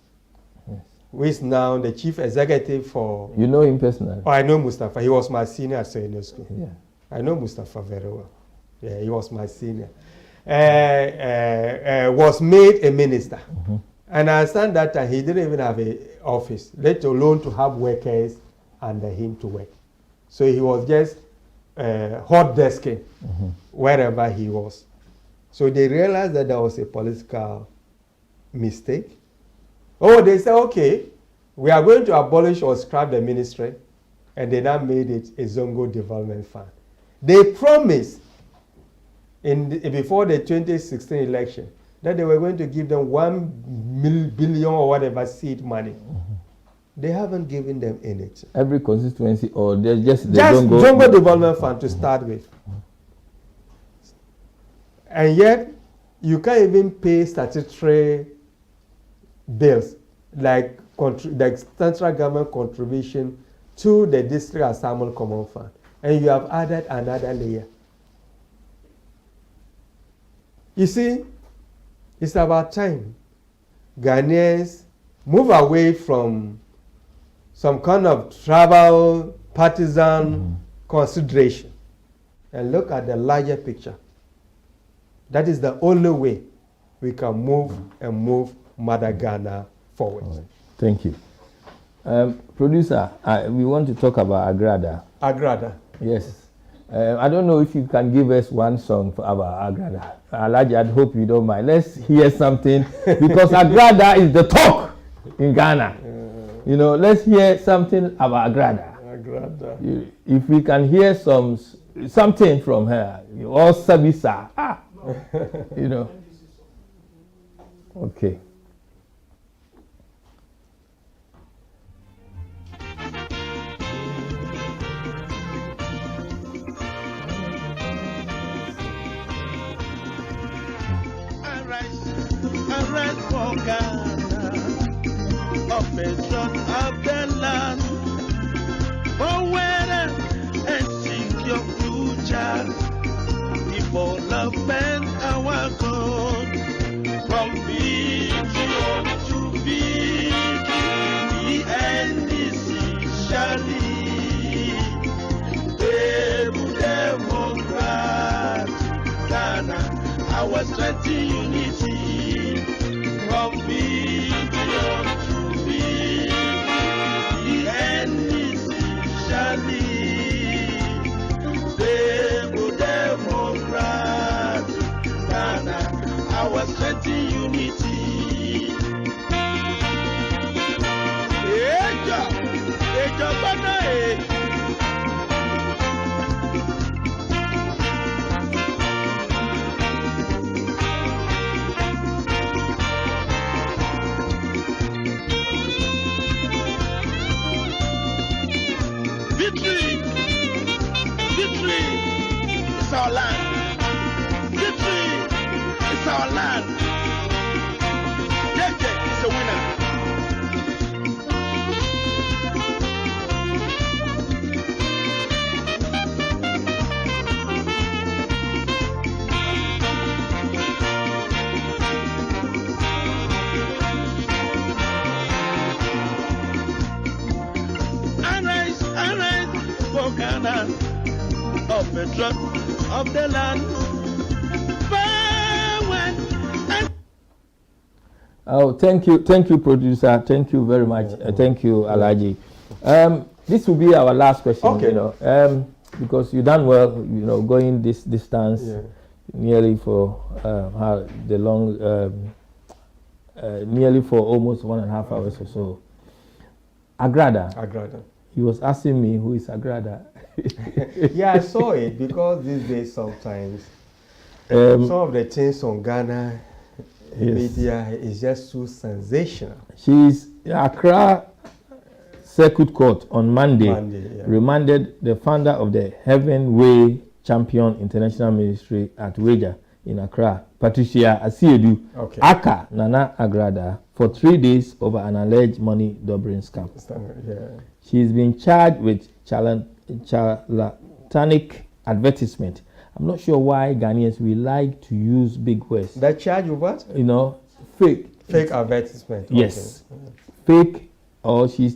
who is now the chief executive for... You know him personally? Oh, I know Mustafa. He was my senior at Soyeno School. Yeah. I know Mustafa very well. Yeah, he was my senior. Was made a minister. And I understand that time he didn't even have an office, let alone to have workers under him to work. So he was just hot desking wherever he was. So they realized that there was a political mistake. Oh, they said, okay, we are going to abolish or scrap the ministry, and they now made it a Zongo Development Fund. They promised before the 2016 election that they were going to give them 1 billion or whatever seed money. They haven't given them anything. Every constituency, or there's just the Zongo Development Fund to start with. And yet, you can't even pay statutory bills like the central government contribution to the district assembly common fund. And you have added another layer. You see, it's about time Ghanaians move away from some kind of tribal, partisan consideration and look at the larger picture. That is the only way we can move Mother Ghana forward. All right. Thank you. Producer, we want to talk about Agrada. Agrada. Yes. I don't know if you can give us one song about Agrada. Alhaji, I hope you don't mind. Let's hear something because Agrada is the talk in Ghana. You know, let's hear something about Agrada. Agrada. If we can hear something from her, or Sabisa, you know. Okay. Arise for Ghana, patron of the land, forward and seek your future, development our goal, from vision to victory, the end is surely, Democrat, Ghana. Our strength in unity, from vision to victory, the end is surely. Democrat, Ghana, our strength in unity. Victory! Victory! It's our land. Victory! It's our land. JJ is a winner. Ghana, of the truck of the land. Oh, thank you, producer. Thank you very much. Thank you, Alhaji. This will be our last question. Okay. You know, because you done well. You know, going this distance, nearly for nearly for almost 1.5 hours or so. Agrada. He was asking me who is Agrada. Yeah, I saw it because these days sometimes some of the things on Ghana media is just too sensational. She's Accra Circuit Court on Monday remanded the founder of the Heaven Way Champion International Ministry at Weja in Accra, Patricia Asiedu, Aka Nana Agrada, for 3 days over an alleged money doubling scam. She's been charged with charlatanic advertisement. I'm not sure why Ghanaians we like to use big words. That charge of what? You know, fake advertisement. Yes, fake. Or they're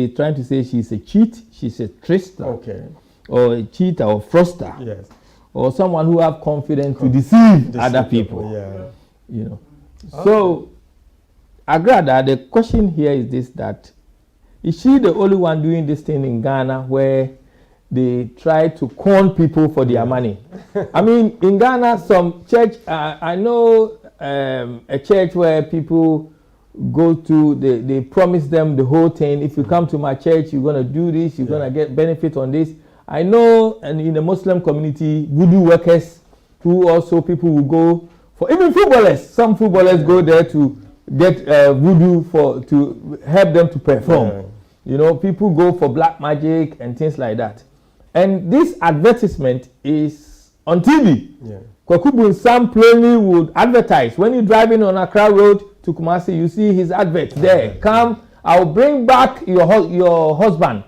trying to say she's a cheat, she's a trickster, or a cheater or fraudster, or someone who have confidence to deceive other people. You know. So, Agrada, the question here is this: that is she the only one doing this thing in Ghana where they try to con people for their money? I mean, in Ghana, some church, I know a church where people go to, they promise them the whole thing. If you come to my church, you're going to do this, you're going to get benefit on this. I know, and in the Muslim community, voodoo workers who also people will go for, even footballers. Some footballers go there to get voodoo to help them to perform. You know, people go for black magic and things like that. And this advertisement is on TV. Kwakubu Sam plainly would advertise. When you're driving on Accra Road to Kumasi, you see his advert there. Come, I'll bring back your husband.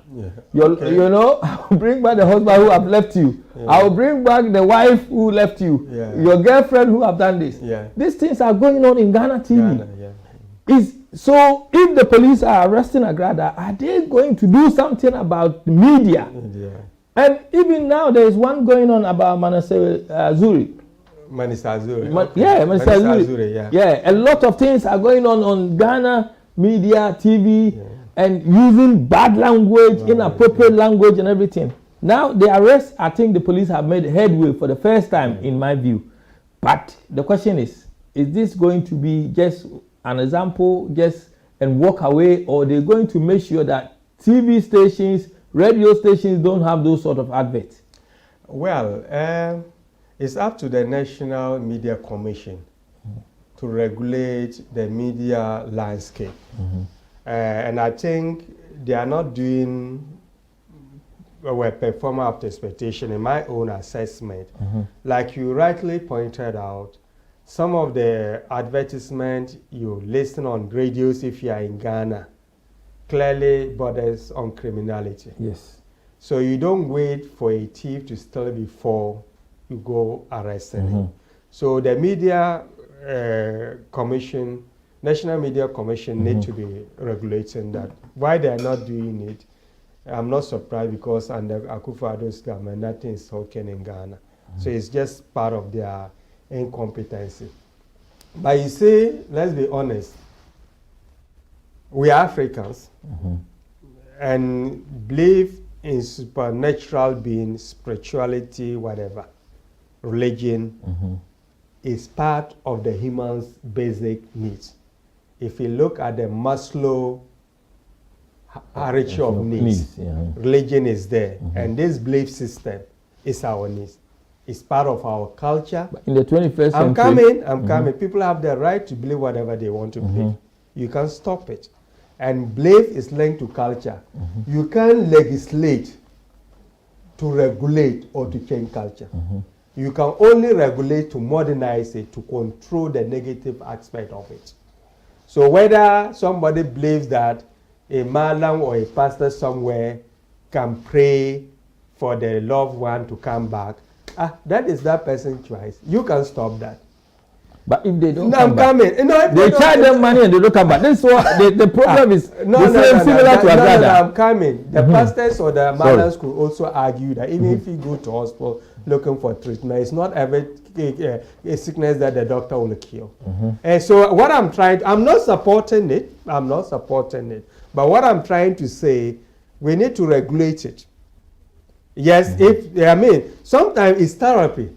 You know, I'll bring back the husband who have left you. I'll bring back the wife who left you. Your girlfriend who have done this. These things are going on in Ghana TV. So if the police are arresting Agrada, are they going to do something about the media? And even now there is one going on about Manasseh Zuri. Minister Azure. Minister Azure. A lot of things are going on Ghana media, TV, and using bad language, inappropriate language and everything. Now the arrest, I think the police have made headway for the first time in my view. But the question is this going to be just an example, just and walk away, or they're going to make sure that TV stations, radio stations don't have those sort of adverts? Well, it's up to the National Media Commission to regulate the media landscape. And I think they are not doing a performer up to expectation in my own assessment. Like you rightly pointed out, some of the advertisement you listen on radios if you are in Ghana clearly borders on criminality. Yes. So you don't wait for a thief to steal before you go arresting him. So the media commission, National Media Commission need to be regulating that. Why they are not doing it, I'm not surprised, because under Akufo-Addo's government, nothing is working in Ghana. So it's just part of their incompetency. But you see, let's be honest, we are Africans and believe in supernatural being, spirituality, whatever. Religion is part of the human's basic needs. If you look at the Maslow hierarchy of needs, religion is there. And this belief system is our needs. It's part of our culture. But in the 21st century... I'm coming. People have the right to believe whatever they want to believe. You can't stop it. And belief is linked to culture. You can't legislate to regulate or to change culture. You can only regulate to modernize it, to control the negative aspect of it. So whether somebody believes that a Malam or a pastor somewhere can pray for the loved one to come back, that is that person's choice. You can stop that. But if they don't come back, they charge them money and they don't come back. This is what the problem is. Similar to I'm coming. The pastors or the Malams could also argue that even if you go to hospital looking for treatment, it's not ever a sickness that the doctor will cure. And so what I'm not supporting it. But what I'm trying to say, we need to regulate it. Yes, sometimes it's therapy.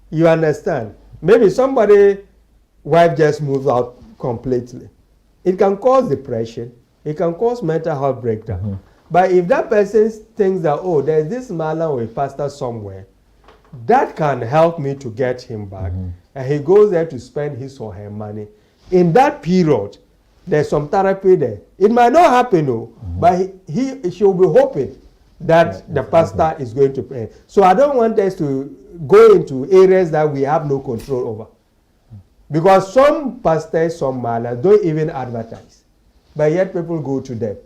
You understand? Maybe somebody's wife just moves out completely. It can cause depression. It can cause mental health breakdown. But if that person thinks that, there's this Malam or a pastor somewhere, that can help me to get him back. And he goes there to spend his or her money. In that period, there's some therapy there. It might not happen, but she'll be hoping that the pastor is going to pray. So I don't want us to go into areas that we have no control over. Because some pastors, some Malas don't even advertise. But yet people go to them.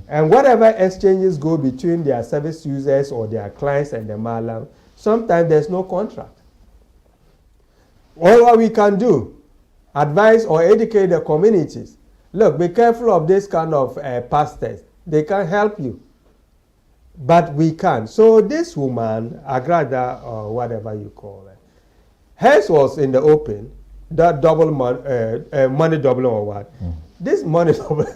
And whatever exchanges go between their service users or their clients and the Malam, sometimes there's no contract. All what we can do, advise or educate the communities. Look, be careful of this kind of pastors. They can help you. But we can't. So this woman, Agrada or whatever you call it, hers was in the open, that double money doubling or what. This money doubling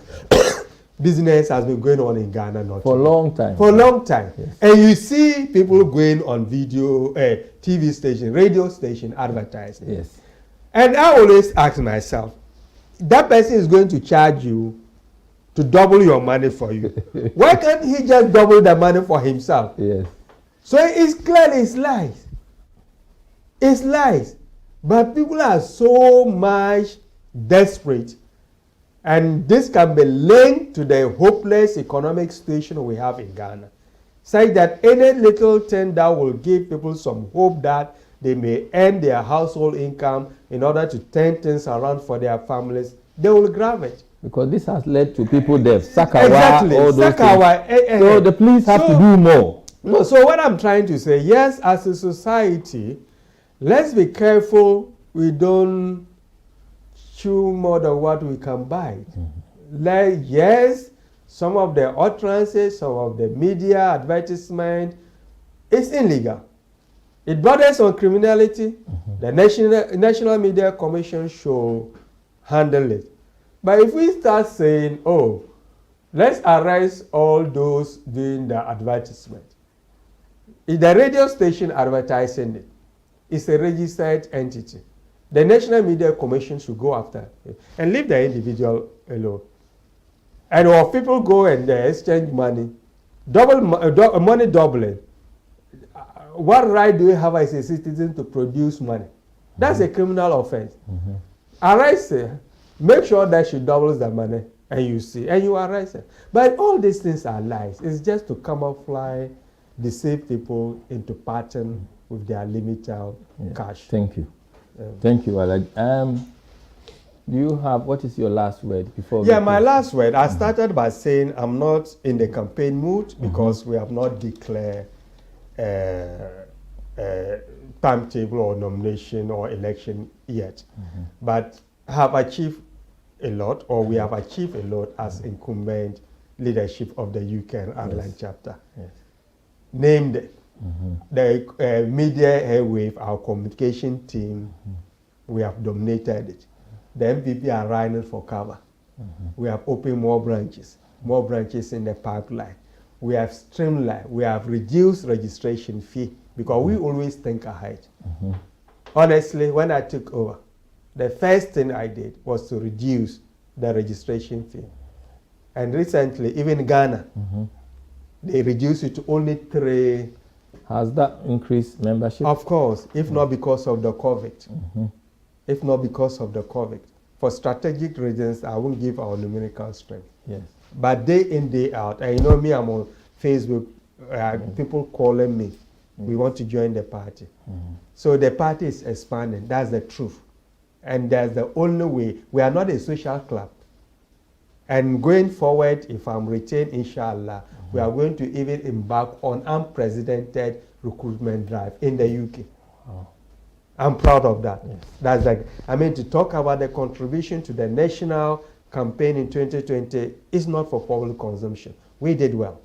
business has been going on in Ghana for a long time. For a long time. Yes. And you see people going on video, TV station, radio station advertising. Yes. And I always ask myself, that person is going to charge you to double your money for you. Why can't he just double the money for himself? Yes. So it's clearly it's lies. It's lies. But people are so much desperate. And this can be linked to the hopeless economic situation we have in Ghana. Say that any little thing that will give people some hope that they may earn their household income in order to turn things around for their families, they will grab it. Because this has led to people death. Sakawa, exactly. all those Sakawa, things. So the police have to do more. No, so what I'm trying to say, yes, as a society, let's be careful we don't chew more than what we can bite. Yes, some of the utterances, some of the media advertisement is illegal. It borders on criminality. The National Media Commission should handle it. But if we start saying, Let's arrest all those doing the advertisement. If the radio station advertising it is a registered entity, the National Media Commission should go after it and leave the individual alone. And if people go and exchange money, money doubling, what right do you have as a citizen to produce money? That's a criminal offense. Arrest it, make sure that she doubles the money, and you see, and you arrest her. But all these things are lies. It's just to camouflage, deceive people into parting with their limited cash. Thank you. Thank you, Alec. Do you have, what is your last word before? Yeah, my last word, I started by saying I'm not in the campaign mood because we have not declared timetable or nomination or election yet. But have achieved a lot, or we have achieved a lot as incumbent leadership of the UK and Ireland chapter. Named the media airwave, our communication team, we have dominated it. The MPP are running for cover. We have opened more branches in the pipeline. We have streamlined, we have reduced registration fee because we always think ahead. Honestly, when I took over, the first thing I did was to reduce the registration fee. And recently, even Ghana, they reduced it to only 3. Has that increased membership? Of course, if not because of the COVID. If not because of the COVID. For strategic reasons, I won't give our numerical strength. Yes. But day in, day out, and you know me, I'm on Facebook, people calling me, we want to join the party. So the party is expanding, that's the truth. And that's the only way. We are not a social club. And going forward, if I'm retained, inshallah, we are going to even embark on unprecedented recruitment drive in the UK. I'm proud of that. That's like, I mean, to talk about the contribution to the national campaign in 2020 is not for public consumption. We did well.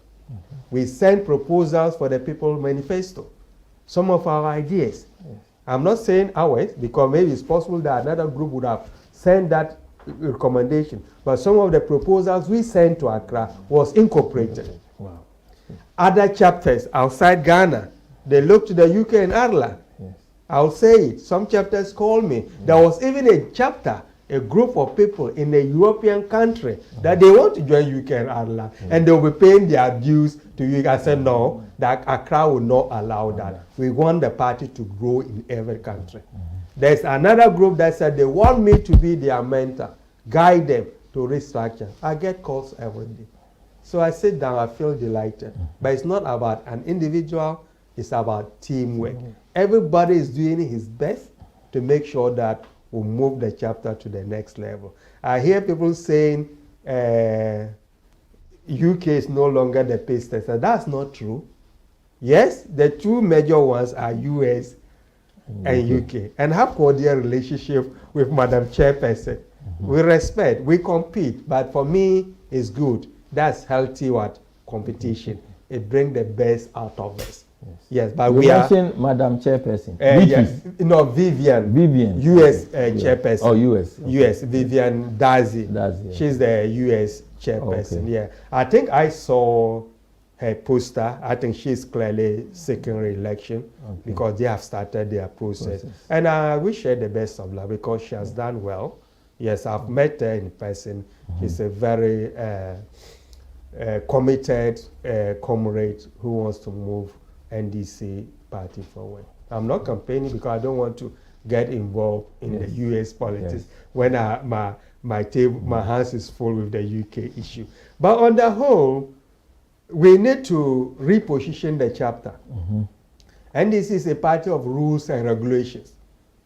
We sent proposals for the People Manifesto. Some of our ideas. I'm not saying ours, because maybe it's possible that another group would have sent that recommendation. But some of the proposals we sent to Accra was incorporated. Wow. Other chapters outside Ghana, they look to the UK and Ireland. I'll say it. Some chapters call me. There was even a chapter, a group of people in a European country that they want to join UK and Ireland, and they'll be paying their dues to UK. I said, no, that Accra will not allow that. We want the party to grow in every country. There's another group that said they want me to be their mentor, guide them to restructure. I get calls every day. So I sit down, I feel delighted. But it's not about an individual, it's about teamwork. Everybody is doing his best to make sure that we move the chapter to the next level. I hear people saying UK is no longer the pace tester. That's not true. Yes, the two major ones are US and UK, and have cordial relationship with Madam Chairperson. We respect, we compete, but for me, it's good. That's healthy competition. It brings the best out of us. Yes, but you we are. Madam Chairperson. Yes, no, Vivian. US chairperson. Oh, US. Okay. US, Vivian Dazi. She's the US chairperson. Okay. Yeah, I think I saw her poster. I think she's clearly seeking re-election because they have started their process. And I wish her the best of luck because she has done well. Yes, I've met her in person. She's a very committed comrade who wants to move NDC party forward. I'm not campaigning because I don't want to get involved in the US politics when my hands is full with the UK issue. But on the whole, we need to reposition the chapter. NDC is a party of rules and regulations.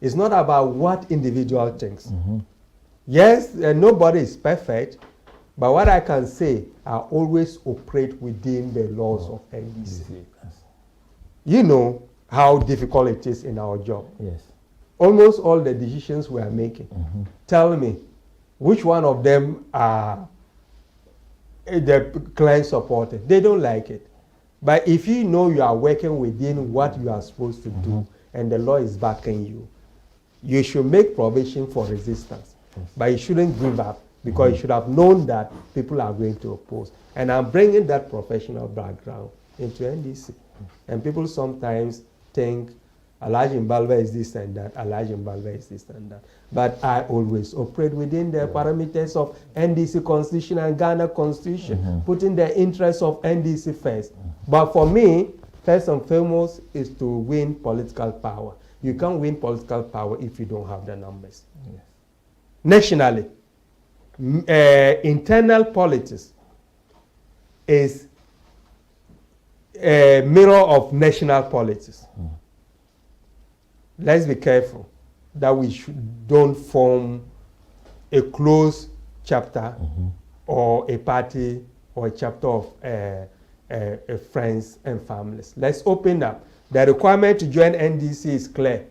It's not about what individual thinks. Yes, nobody is perfect, but what I can say, I always operate within the laws of NDC. You know how difficult it is in our job. Yes. Almost all the decisions we are making. Tell me, which one of them are the client supported? They don't like it. But if you know you are working within what you are supposed to do and the law is backing you, you should make provision for resistance. But you shouldn't give up because he should have known that people are going to oppose. And I'm bringing that professional background into NDC. And people sometimes think Alhassan Mbalba is this and that, Alhassan Mbalba is this and that. But I always operate within the parameters of NDC Constitution and Ghana Constitution, putting the interests of NDC first. But for me, first and foremost is to win political power. You can't win political power if you don't have the numbers. Yes. Nationally, internal politics is a mirror of national politics. Let's be careful that we don't form a closed chapter or a party or a chapter of friends and families. Let's open up. The requirement to join NDC is clear.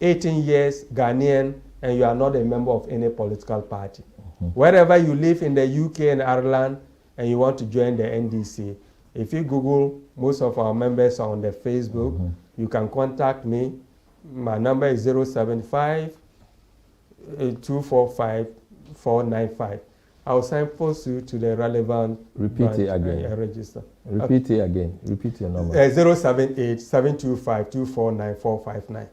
18 years, Ghanaian, and you are not a member of any political party. Wherever you live in the UK and Ireland and you want to join the NDC, if you Google, most of our members are on the Facebook, you can contact me. My number is 075 245 495. I'll signpost you to the relevant Repeat it again. Register. Repeat it again. Repeat your number. 078 725 249 459.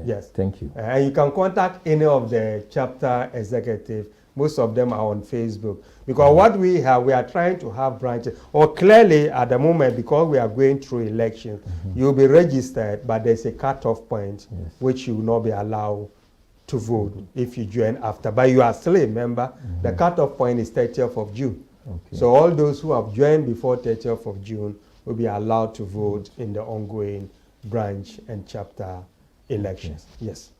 Yes. Thank you. And you can contact any of the chapter executive. Most of them are on Facebook. Because what we are trying to have branches. Or clearly at the moment, because we are going through elections, you'll be registered, but there's a cutoff point which you will not be allowed to vote if you join after. But you are still a member. The cutoff point is 30th of June. Okay. So all those who have joined before 30th of June will be allowed to vote in the ongoing branch and chapter elections. Yes.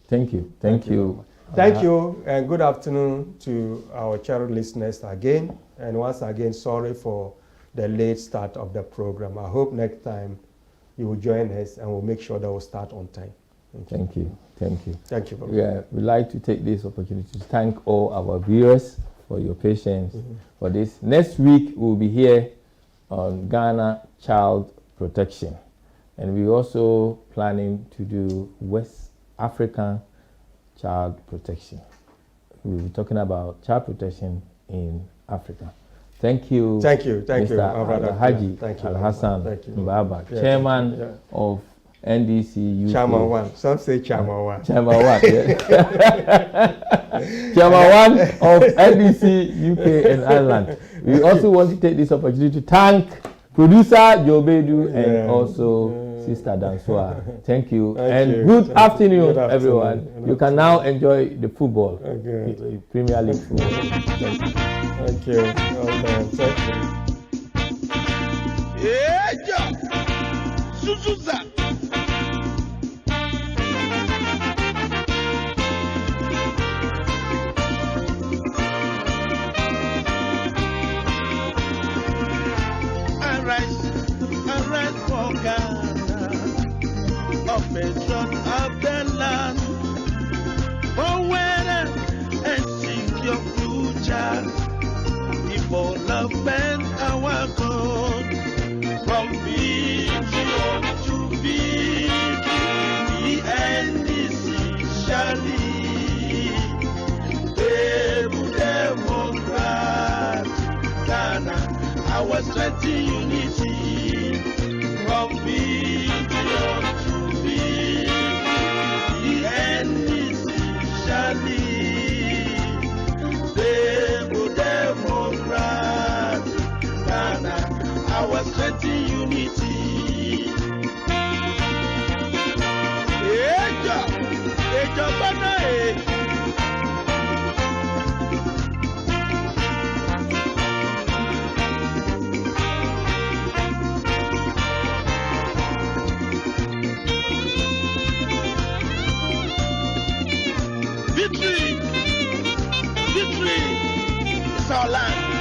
Thank you. Thank you. Thank you, and good afternoon to our cherished listeners again. And once again, sorry for the late start of the program. I hope next time you will join us and we'll make sure that we'll start on time. Thank you. Thank you. Thank you. Yeah, we'd like to take this opportunity to thank all our viewers for your patience for this. Next week, we'll be here on Ghana Child Protection. And we're also planning to do West African child protection. We'll be talking about child protection in Africa. Thank you. Thank you. Thank you. Mr. Haji Alhassan Mbalba, Chairman of NDC UK. Chairman 1. Some say Chairman 1. Chairman 1, yeah. Chairman 1 of NDC UK and Ireland. We also want to take this opportunity to thank producer Joe Bedu and also Sister Dansua. Thank you. Good afternoon, everyone. You can now enjoy the football, Premier League football. Thank you. Thank you. Yeah, Suzuza. I rise for Ghana, operation of the land, forward and seek your future, development our goal, from vision to victory, the NDC shall lead, stable democrat, Ghana, our strength in unity. From vision to victory, the NDC shall lead. Stable democrat, Ghana, our strength in unity. Ejo bana Victory is our land.